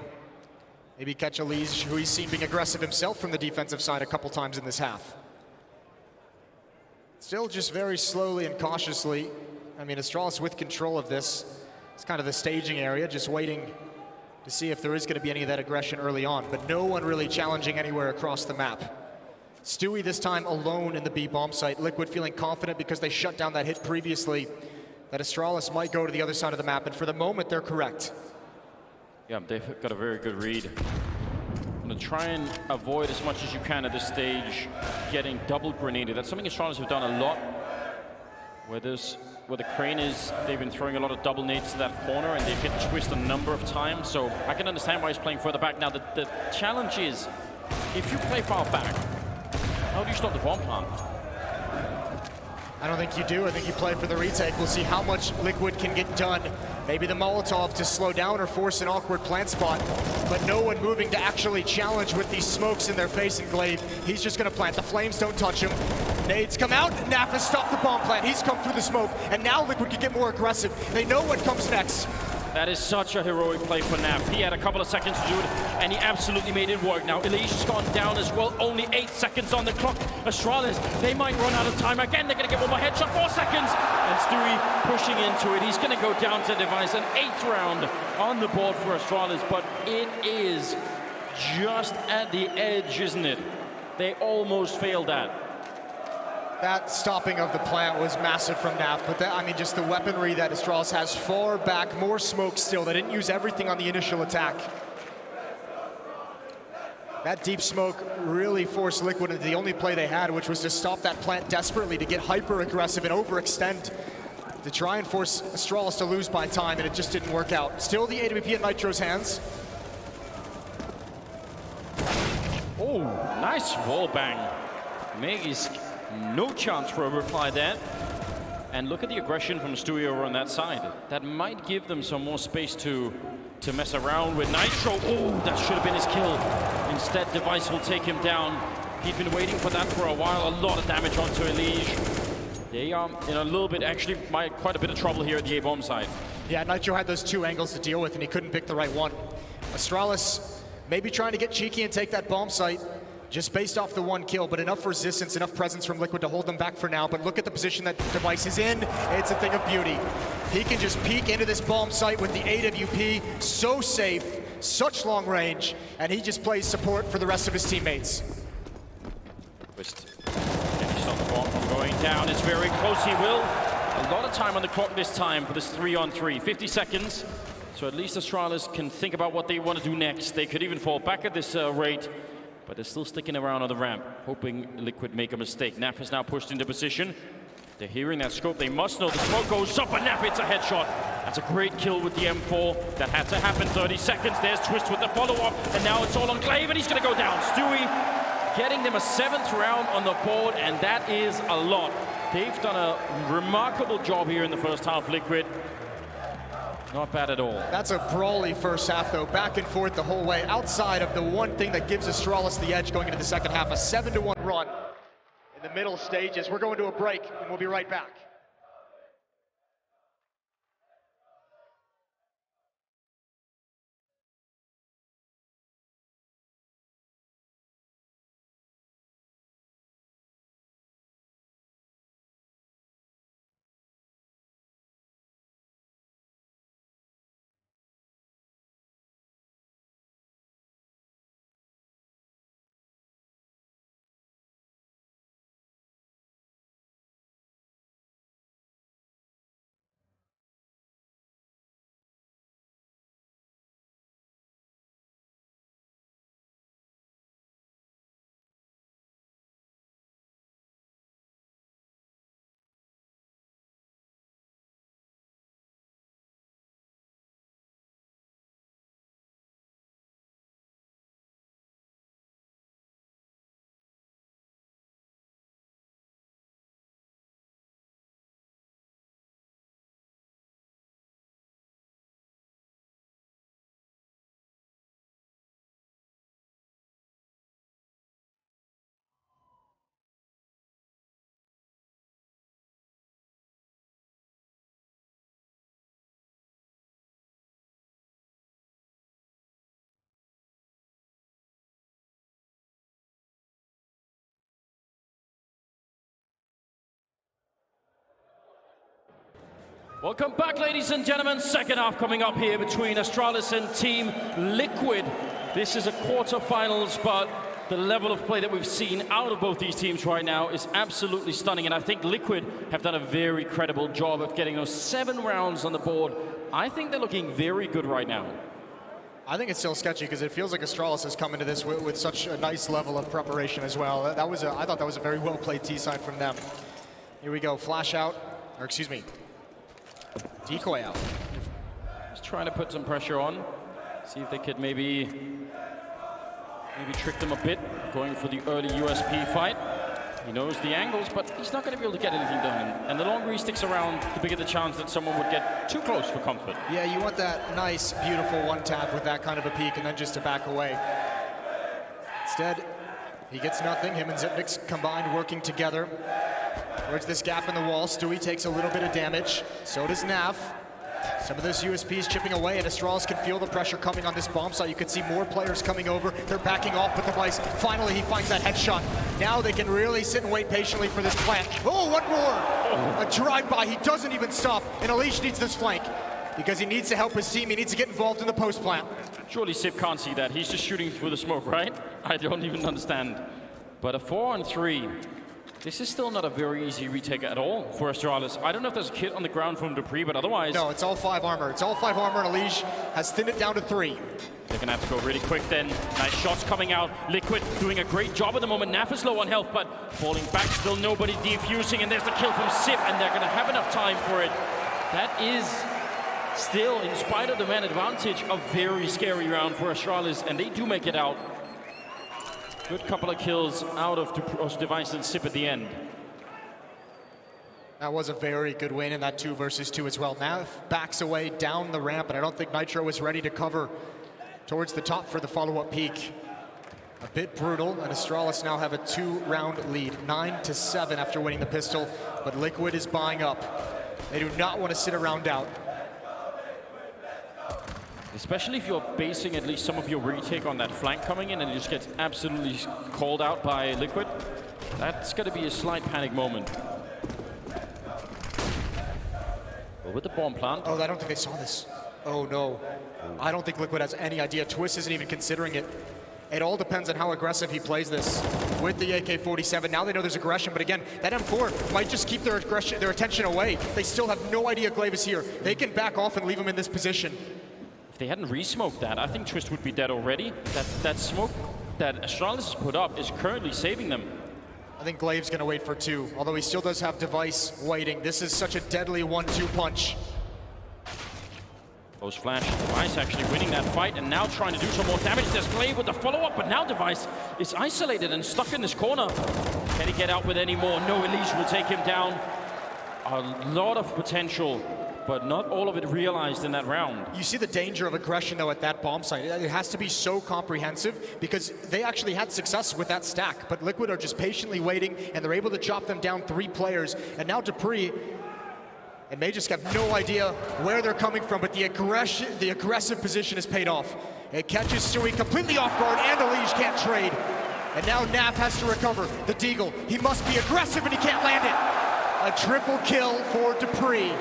Maybe catch Elise, who he's seen being aggressive himself from the defensive side a couple times in this half. Still just very slowly and cautiously. I mean, Astralis with control of this. It's kind of the staging area, just waiting to see if there is going to be any of that aggression early on, but no one really challenging anywhere across the map. Stewie this time alone in the B bomb site. Liquid feeling confident because they shut down that hit previously, that Astralis might go to the other side of the map, and for the moment they're correct. Yeah, they've got a very good read. I'm going to try and avoid as much as you can at this stage getting double grenaded. That's something Astralis have done a lot. Where the crane is, they've been throwing a lot of double nades to that corner and they've hit twist a number of times. So I can understand why he's playing further back. Now the challenge is, if you play far back, how do you stop the bomb plant? I don't think you do. I think you play for the retake. We'll see how much Liquid can get done. Maybe the Molotov to slow down or force an awkward plant spot, but no one moving to actually challenge with these smokes in their face and Glaive. He's just gonna plant. The flames don't touch him. Nades come out, Naf has stopped the bomb plant. He's come through the smoke, and now Liquid can get more aggressive. They know what comes next. That is such a heroic play for Naf. He had a couple of seconds to do it, and he absolutely made it work. Now, Elise gone down as well. Only 8 seconds on the clock. Astralis, they might run out of time again. They're going to get one more headshot. 4 seconds. And Stewie pushing into it. He's going to go down to device. An 8th round on the board for Astralis, but it is just at the edge, isn't it? They almost failed that. That stopping of the plant was massive from Naf, but that, I mean, just the weaponry that Astralis has far back, more smoke still. They didn't use everything on the initial attack. That deep smoke really forced Liquid into the only play they had, which was to stop that plant desperately, to get hyper-aggressive and overextend, to try and force Astralis to lose by time, and it just didn't work out. Still the AWP in Nitro's hands. Oh, nice wall bang. Maggie's no chance for a reply there. And look at the aggression from Stewie over on that side. That might give them some more space to mess around with Nitro. Oh, that should have been his kill. Instead, Device will take him down. He'd been waiting for that for a while. A lot of damage onto Elige. They are in a little bit, actually, quite a bit of trouble here at the A-bomb side. Yeah, Nitro had those 2 angles to deal with, and he couldn't pick the right one. Astralis maybe trying to get cheeky and take that bomb site, just based off the 1 kill, but enough resistance, enough presence from Liquid to hold them back for now. But look at the position that Device is in. It's a thing of beauty. He can just peek into this bomb site with the AWP, so safe, such long range, and he just plays support for the rest of his teammates. Twist. Can he stop the bomb from going down? It's very close, he will. A lot of time on the clock this time for this 3-on-3. 50 seconds. So at least Astralis can think about what they want to do next. They could even fall back at this rate. But they're still sticking around on the ramp, hoping Liquid make a mistake. Naf is now pushed into position. They're hearing that scope. They must know the smoke goes up, and Naf hits a headshot. That's a great kill with the M4. That had to happen. 30 seconds. There's Twist with the follow-up, and now it's all on Glaive, and he's going to go down. Stewie getting them a 7th round on the board, and that is a lot. They've done a remarkable job here in the first half, Liquid. Not bad at all. That's a brawly first half, though. Back and forth the whole way. Outside of the one thing that gives Astralis the edge going into the second half, a 7-1 run in the middle stages. We're going to a break, and we'll be right back. Welcome back, ladies and gentlemen. Second half coming up here between Astralis and Team Liquid. This is a quarterfinals, but the level of play that we've seen out of both these teams right now is absolutely stunning. And I think Liquid have done a very credible job of getting those 7 rounds on the board. I think they're looking very good right now. I think it's still sketchy because it feels like Astralis has come into this with such a nice level of preparation as well. I thought that was a very well played T side from them. Here we go, flash out, or excuse me, decoy out. Just trying to put some pressure on. See if they could maybe trick them a bit, going for the early USP fight. He knows the angles, but he's not going to be able to get anything done. And the longer he sticks around, the bigger the chance that someone would get too close for comfort. Yeah, you want that nice, beautiful one tap with that kind of a peak and then just to back away. Instead, he gets nothing. Him and Zipnik's combined working together towards this gap in the wall. Stewie takes a little bit of damage. So does Nav. Some of those USPs chipping away, and Astralis can feel the pressure coming on this bomb site. You can see more players coming over. They're backing off, but Device, finally he finds that headshot. Now they can really sit and wait patiently for this plant. Oh, one more! A drive-by, he doesn't even stop, and Elish needs this flank because he needs to help his team. He needs to get involved in the post plant. Surely Sip can't see that. He's just shooting through the smoke, right? I don't even understand. But a 4-on-3. This is still not a very easy retake at all for Astralis. I don't know if there's a kit on the ground from Dupree, but otherwise... No, it's all 5 armor. It's all 5 armor, and Elish has thinned it down to 3. They're gonna have to go really quick then. Nice shots coming out. Liquid doing a great job at the moment. Naf is low on health, but falling back, still nobody defusing, and there's the kill from Sip, and they're gonna have enough time for it. That is still, in spite of the man advantage, a very scary round for Astralis, and they do make it out. Good couple of kills out of Device and Sip at the end. That was a very good win in that 2 versus 2 as well. Nav backs away down the ramp, and I don't think Nitro was ready to cover towards the top for the follow-up peak. A bit brutal, and Astralis now have a 2-round lead, 9-7 after winning the pistol, but Liquid is buying up. They do not want to sit around out. Especially if you're basing at least some of your retake on that flank coming in and it just gets absolutely called out by Liquid. That's going to be a slight panic moment. But with the bomb plant... Oh, I don't think they saw this. Oh, no. I don't think Liquid has any idea. Twist isn't even considering it. It all depends on how aggressive he plays this with the AK-47. Now they know there's aggression, but again, that M4 might just keep their attention away. They still have no idea Glaive is here. They can back off and leave him in this position. If they hadn't re-smoked that, I think Twist would be dead already. That smoke that Astralis has put up is currently saving them. I think Glaive's gonna wait for 2, although he still does have Device waiting. This is such a deadly 1-2 punch. Post flash, Device actually winning that fight and now trying to do some more damage. There's Glaive with the follow-up, but now Device is isolated and stuck in this corner. Can he get out with any more? No, Elise will take him down. A lot of potential, but not all of it realized in that round. You see the danger of aggression, though, at that bomb site. It has to be so comprehensive because they actually had success with that stack, but Liquid are just patiently waiting, and they're able to chop them down 3 players. And now Dupree and May just have no idea where they're coming from, but the aggressive position has paid off. It catches Stewie completely off guard, and Elish can't trade. And now Nav has to recover. The Deagle, he must be aggressive, and he can't land it. A triple kill for Dupree,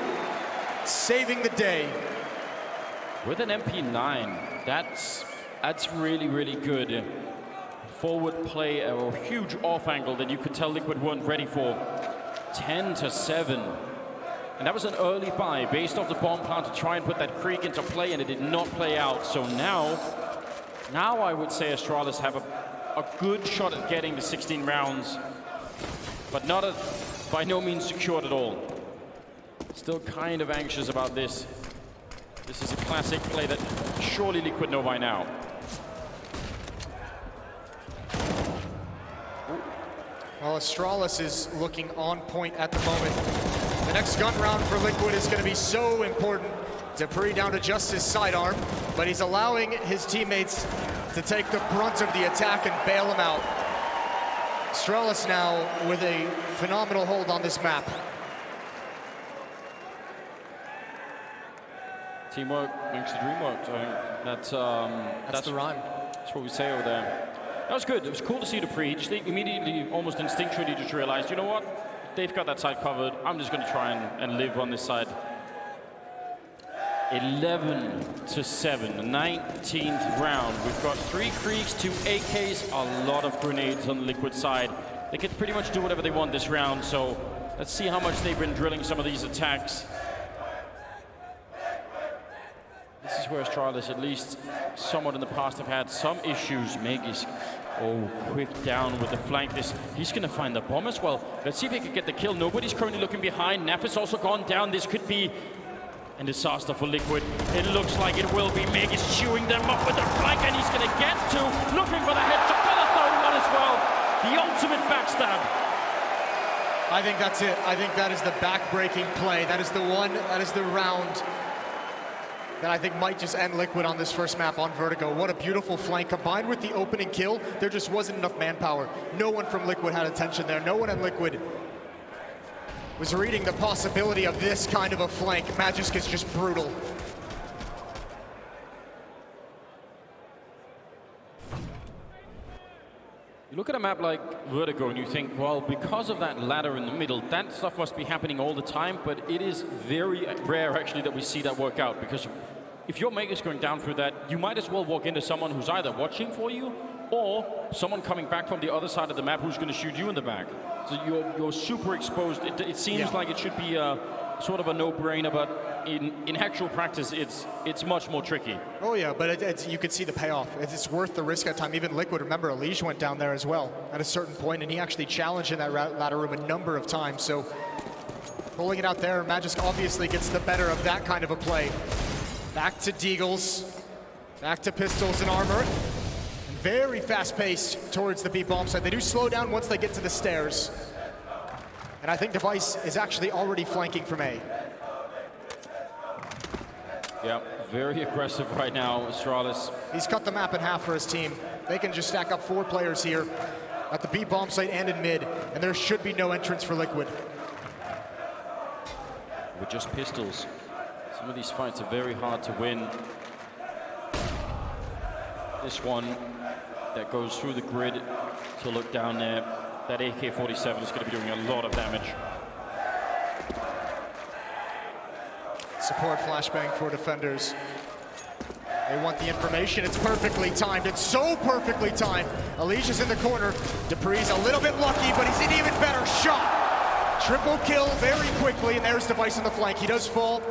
saving the day. With an MP9, that's really, really good. Forward play, a huge off angle that you could tell Liquid weren't ready for. 10-7. And that was an early buy based off the bomb plant to try and put that creek into play, and it did not play out. So now I would say Astralis have a good shot at getting the 16 rounds, but by no means secured at all. Still kind of anxious about this. This is a classic play that surely Liquid know by now. Well, Astralis is looking on point at the moment. The next gun round for Liquid is going to be so important. Dupree down to just his sidearm, but he's allowing his teammates to take the brunt of the attack and bail him out. Astralis now with a phenomenal hold on this map. Teamwork makes the dream work. That's the rhyme. That's what we say over there. That was good. It was cool to see Dupree. He just immediately, almost instinctually, just realized, you know what? They've got that side covered. I'm just going to try and live on this side. 11-7, 19th round. We've got 3 Creeks, 2 AKs, a lot of grenades on the Liquid side. They can pretty much do whatever they want this round, so let's see how much they've been drilling some of these attacks. This is where Astralis, at least somewhat in the past, have had some issues. Megis, quick down with the flank. He's going to find the bomb as well. Let's see if he can get the kill. Nobody's currently looking behind. Nef has also gone down. This could be a disaster for Liquid. It looks like it will be. Megis chewing them up with the flank, and he's going to get to, looking for the headshot. Got the third one as well. The ultimate backstab. I think that's it. I think that is the back-breaking play. That is the one, that is the round that I think might just end Liquid on this first map on Vertigo. What a beautiful flank. Combined with the opening kill, there just wasn't enough manpower. No one from Liquid had attention there. No one in Liquid was reading the possibility of this kind of a flank. Magisk is just brutal. You look at a map like Vertigo and you think, well, because of that ladder in the middle, that stuff must be happening all the time, but it is very rare actually that we see that work out, because if your Mega's going down through that, you might as well walk into someone who's either watching for you or someone coming back from the other side of the map who's going to shoot you in the back. So you're super exposed. It seems like it should be sort of a no-brainer, but in actual practice, it's much more tricky. Oh yeah, but you can see the payoff. It's worth the risk at time. Even Liquid, remember, Elige went down there as well at a certain point, and he actually challenged in that ladder room a number of times. So pulling it out there, Magisk obviously gets the better of that kind of a play. Back to Deagles, back to pistols and armor. And very fast-paced towards the B bomb site. They do slow down once they get to the stairs. And I think Device is actually already flanking from A. Yeah, very aggressive right now, Astralis. He's cut the map in half for his team. They can just stack up 4 players here at the B bomb site and in mid, and there should be no entrance for Liquid. With just pistols, some of these fights are very hard to win. This one that goes through the grid to look down there, that AK-47 is going to be doing a lot of damage. Support flashbang for defenders. They want the information. It's perfectly timed. It's so perfectly timed. Elige is in the corner. Dupree's a little bit lucky, but he's an even better shot. Triple kill very quickly, and there's Device on the flank. He does fall,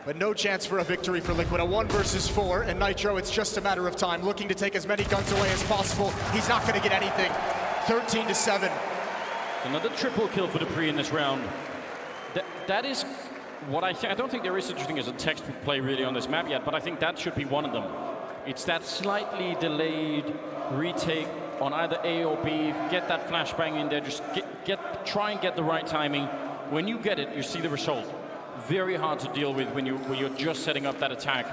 but no chance for a victory for Liquid. A 1 versus 4, and Nitro, it's just a matter of time. Looking to take as many guns away as possible. He's not going to get anything. 13-7. Another triple kill for Dupree in this round. That is what I think. I don't think there is such a thing as a textbook play really on this map yet, but I think that should be one of them. It's that slightly delayed retake on either A or B. Get that flashbang in there. Just try and get the right timing. When you get it, you see the result. Very hard to deal with when you're just setting up that attack.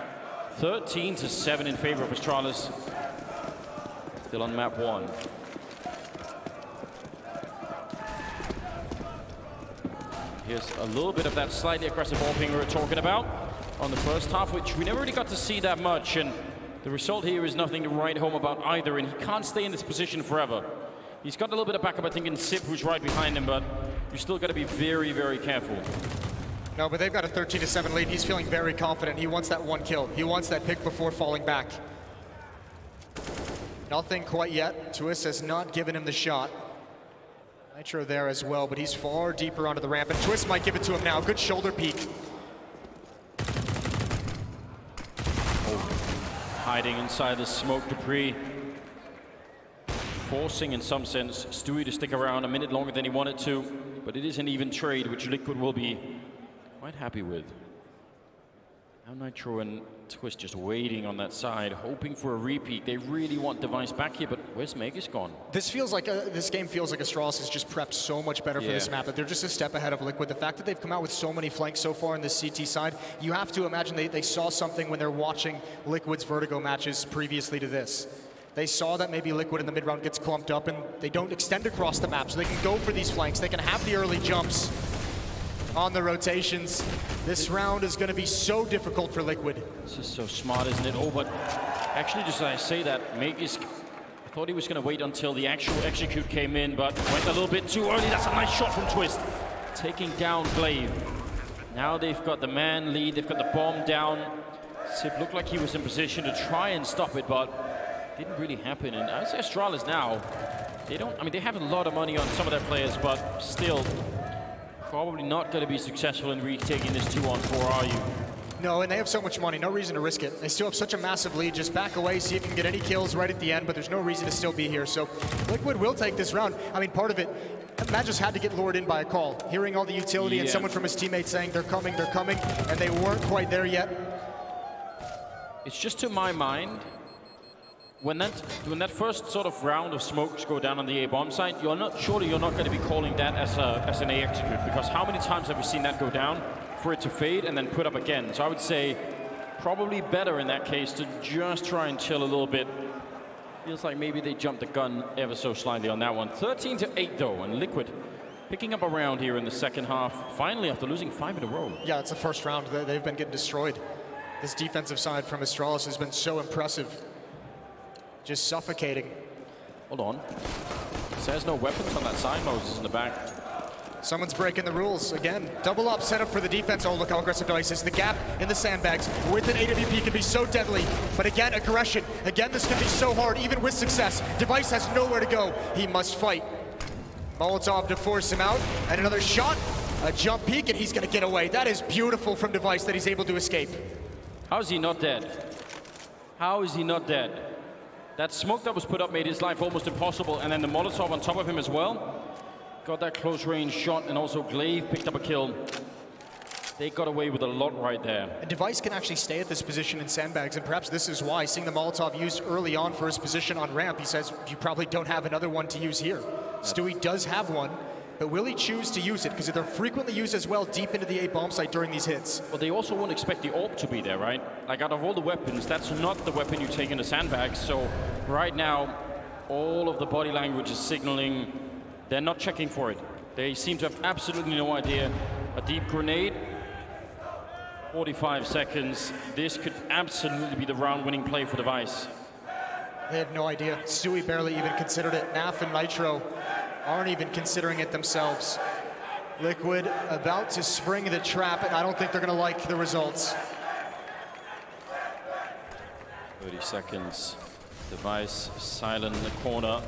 13-7 in favor of Astralis. Still on map 1. Here's a little bit of that slightly aggressive AWPing we were talking about on the first half, which we never really got to see that much, and the result here is nothing to write home about either, and he can't stay in this position forever. He's got a little bit of backup, I think, in Sip, who's right behind him, but you still got to be very, very careful. No, but they've got a 13-7 lead. He's feeling very confident. He wants that 1 kill. He wants that pick before falling back. Nothing quite yet. Twist has not given him the shot. Nitro there as well, but he's far deeper onto the ramp, and Twist might give it to him now. Good shoulder peek. Hiding inside the smoke, Dupree. Forcing, in some sense, Stewie to stick around a minute longer than he wanted to, but it is an even trade, which Liquid will be quite happy with. Now Nitro and Twist just waiting on that side, hoping for a repeat. They really want Device back here, but where's Megas gone? This game feels like Astralis has just prepped so much better for this map, that they're just a step ahead of Liquid. The fact that they've come out with so many flanks so far on the CT side, you have to imagine they saw something when they're watching Liquid's Vertigo matches previously to this. They saw that maybe Liquid in the mid-round gets clumped up and they don't extend across the map, so they can go for these flanks. They can have the early jumps on the rotations. This round is going to be so difficult for Liquid. This is so smart, isn't it? Oh, but actually, just as I say that, Megis, I thought he was going to wait until the actual execute came in, but went a little bit too early. That's a nice shot from Twist. Taking down Glaive. Now they've got the man lead, they've got the bomb down. Sip looked like he was in position to try and stop it, but didn't really happen. And I'd say Astralis now, they have a lot of money on some of their players, but still, probably not going to be successful in retaking this 2-on-4, are you? No, and they have so much money, no reason to risk it. They still have such a massive lead. Just back away, see if you can get any kills right at the end, but there's no reason to still be here. So Liquid will take this round. I mean, part of it, Matt just had to get lured in by a call. Hearing all the utility and someone from his teammates saying they're coming, and they weren't quite there yet. It's just to my mind, when that first sort of round of smokes go down on the A bomb site, surely you're not going to be calling that as an A execute, because how many times have we seen that go down for it to fade and then put up again? So I would say probably better in that case to just try and chill a little bit. Feels like maybe they jumped the gun ever so slightly on that one. 13-8 though, and Liquid picking up a round here in the second half, finally after losing 5 in a row. Yeah, it's the first round. They've been getting destroyed. This defensive side from Astralis has been so impressive. Just suffocating. Hold on. Says no weapons on that side. Moses in the back. Someone's breaking the rules. Again, double up setup for the defense. Oh, look how aggressive Device is. The gap in the sandbags with an AWP can be so deadly. But again, aggression. Again, this can be so hard, even with success. Device has nowhere to go. He must fight. Molotov to force him out. And another shot. A jump peek, and he's going to get away. That is beautiful from Device that he's able to escape. How is he not dead? How is he not dead? That smoke that was put up made his life almost impossible, and then the Molotov on top of him as well. Got that close range shot, and also Glaive picked up a kill. They got away with a lot right there. And Device can actually stay at this position in sandbags, and perhaps this is why, seeing the Molotov used early on for his position on ramp, he says, you probably don't have another one to use here. Stewie does have one, but will he choose to use it? Because they're frequently used as well deep into the A bomb site during these hits. Well, they also won't expect the AWP to be there, right? Like, out of all the weapons, that's not the weapon you take into sandbags. So right now, all of the body language is signaling they're not checking for it. They seem to have absolutely no idea. A deep grenade, 45 seconds. This could absolutely be the round-winning play for Device. They have no idea. Stewie barely even considered it. Naf and Nitro aren't even considering it themselves. Liquid about to spring the trap, and I don't think they're going to like the results. 30 seconds. Device silent in the corner.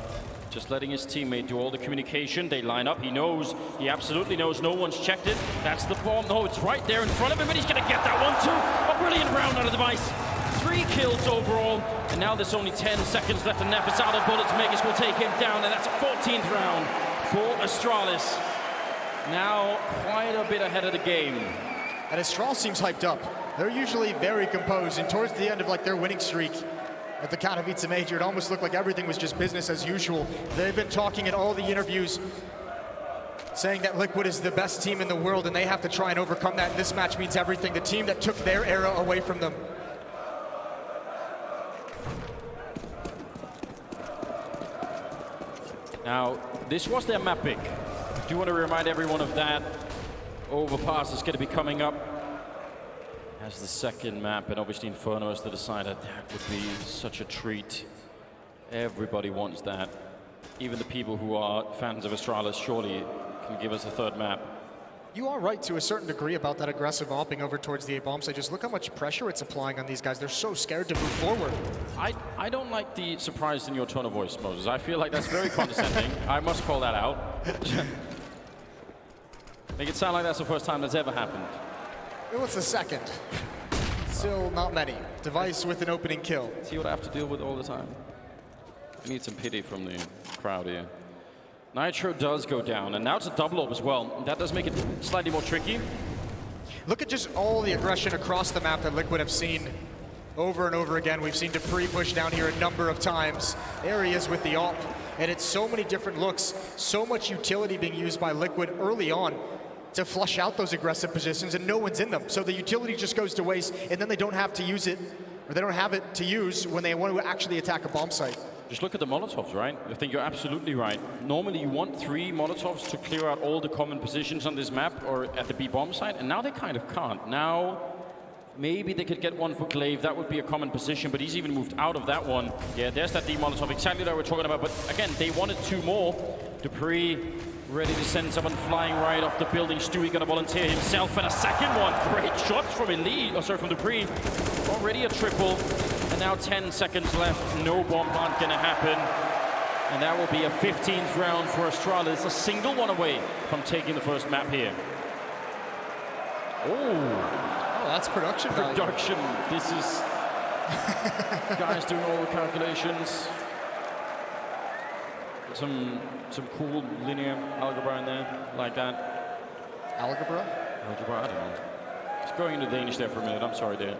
Just letting his teammate do all the communication. They line up. He knows. He absolutely knows no one's checked it. That's the bomb. No, it's right there in front of him, and he's going to get that one too. A brilliant round out of Device. 3 kills overall, and now there's only 10 seconds left, and Neff is out of bullets. Megas will take him down, and that's a 14th round for Astralis. Now quite a bit ahead of the game. And Astralis seems hyped up. They're usually very composed, and towards the end of their winning streak at the Katowice Major, it almost looked like everything was just business as usual. They've been talking in all the interviews, saying that Liquid is the best team in the world, and they have to try and overcome that. And this match means everything. The team that took their era away from them. Now, this was their map pick. I do want to remind everyone of that. Overpass is going to be coming up as the second map, and obviously Inferno has to decide that would be such a treat. Everybody wants that. Even the people who are fans of Astralis surely can give us a third map. You are right to a certain degree about that aggressive opping over towards the A-bomb site. Just look how much pressure it's applying on these guys. They're so scared to move forward. I don't like the surprise in your tone of voice, Moses. I feel like that's very condescending. I must call that out. Make it sound like that's the first time that's ever happened. Well, it's the second. Still not many. Device with an opening kill. See what I have to deal with all the time? I need some pity from the crowd here. Nitro does go down, and now it's a double up as well. That does make it slightly more tricky. Look at just all the aggression across the map that Liquid have seen over and over again. We've seen Dupree push down here a number of times. Areas with the AWP, and it's so many different looks, so much utility being used by Liquid early on to flush out those aggressive positions, and no one's in them. So the utility just goes to waste, and then they don't have to use it, or they don't have it to use when they want to actually attack a bomb site. Just look at the Molotovs, right? I think you're absolutely right. Normally you want 3 Molotovs to clear out all the common positions on this map or at the B bomb site, and now they kind of can't. Now, maybe they could get one for Glaive. That would be a common position, but he's even moved out of that one. Yeah, there's that D Molotov, exactly that we're talking about. But again, they wanted 2 more. Dupree ready to send someone flying right off the building. Stewie gonna volunteer himself, and a second one. Great shots from from Dupree. Already a triple. And now 10 seconds left, no bomb plant gonna happen. And that will be a 15th round for Astralis, a single one away from taking the first map here. Oh, Oh, that's production value. Production. This is guys doing all the calculations. Some cool linear algebra in there, like that. Algebra? Algebra, I don't know. Just going into Danish there for a minute. I'm sorry, there.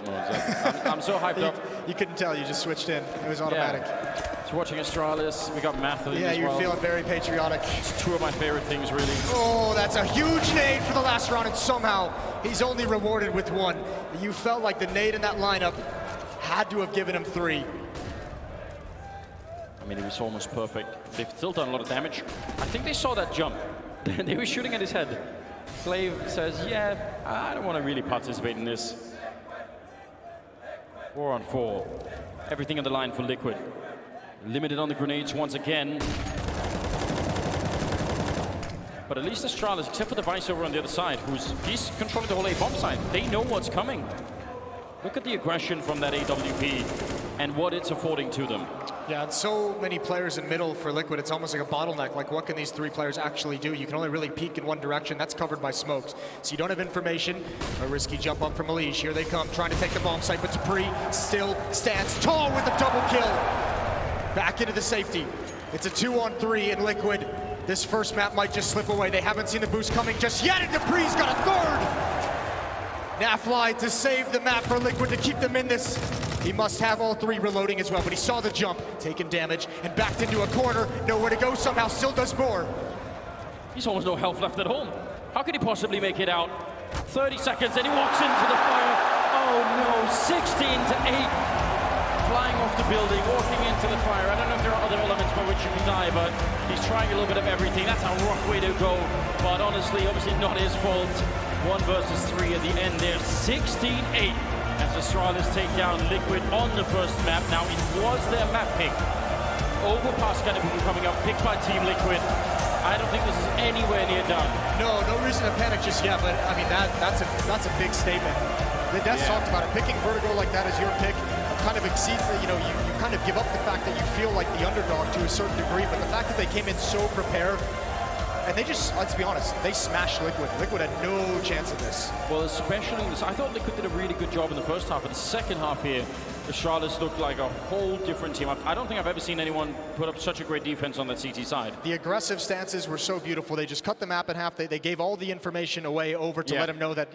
I'm so hyped up. You couldn't tell. You just switched in. It was automatic. Yeah. So watching Astralis, we got math in Yeah, as you're well. feeling very patriotic. It's two of my favorite things, really. Oh, that's a huge nade for the last round, and somehow he's only rewarded with one. You felt like the nade in that lineup had to have given him 3. I mean, it was almost perfect. They've still done a lot of damage. I think they saw that jump. They were shooting at his head. Slave says, yeah, I don't want to really participate in this. 4 on 4. Everything on the line for Liquid. Limited on the grenades once again. But at least Astralis, except for the Vice over on the other side, he's controlling the whole A bomb side. They know what's coming. Look at the aggression from that AWP and what it's affording to them. Yeah, and so many players in middle for Liquid, it's almost like a bottleneck. Like, what can these 3 players actually do? You can only really peek in one direction. That's covered by smokes. So you don't have information. A risky jump up from Elige. Here they come, trying to take the bomb site, but Dupree still stands tall with a double kill. Back into the safety. It's a 2-on-3 in Liquid. This first map might just slip away. They haven't seen the boost coming just yet, and Dupree's got a 3rd. Nafly to save the map for Liquid to keep them in this. He must have all 3 reloading as well, but he saw the jump, taking damage, and backed into a corner. Nowhere to go, somehow still does more. He's almost no health left at home. How could he possibly make it out? 30 seconds, and he walks into the fire. Oh no, 16-8. Flying off the building, walking into the fire. I don't know if there are other elements by which you can die, but he's trying a little bit of everything. That's a rough way to go, but honestly, obviously not his fault. 1 versus 3 at the end there, 16-8. As Astralis take down Liquid on the first map. Now it was their map pick. Overpass going to be coming up, picked by Team Liquid. I don't think this is anywhere near done. No reason to panic just yet, but I mean that's a big statement. The Des talked about it. Picking Vertigo like that as your pick kind of exceeds, you kind of give up the fact that you feel like the underdog to a certain degree, but the fact that they came in so prepared, and they just, let's be honest, they smashed Liquid. Liquid had no chance of this. Well, especially in this, I thought Liquid did a really good job in the first half, but the second half here, Astralis looked like a whole different team. I don't think I've ever seen anyone put up such a great defense on that CT side. The aggressive stances were so beautiful. They just cut the map in half. They gave all the information away over to let them know that,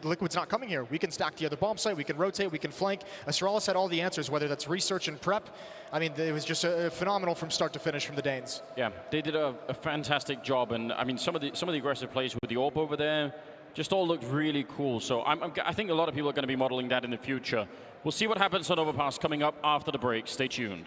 Liquid's not coming here. We can stack the other bomb site, we can rotate, we can flank. Astralis had all the answers, whether that's research and prep. I mean, it was just phenomenal from start to finish from the Danes. Yeah, they did a fantastic job, and I mean, some of the aggressive plays with the AWP over there just all looked really cool. So I think a lot of people are going to be modeling that in the future. We'll see what happens on Overpass coming up after the break. Stay tuned.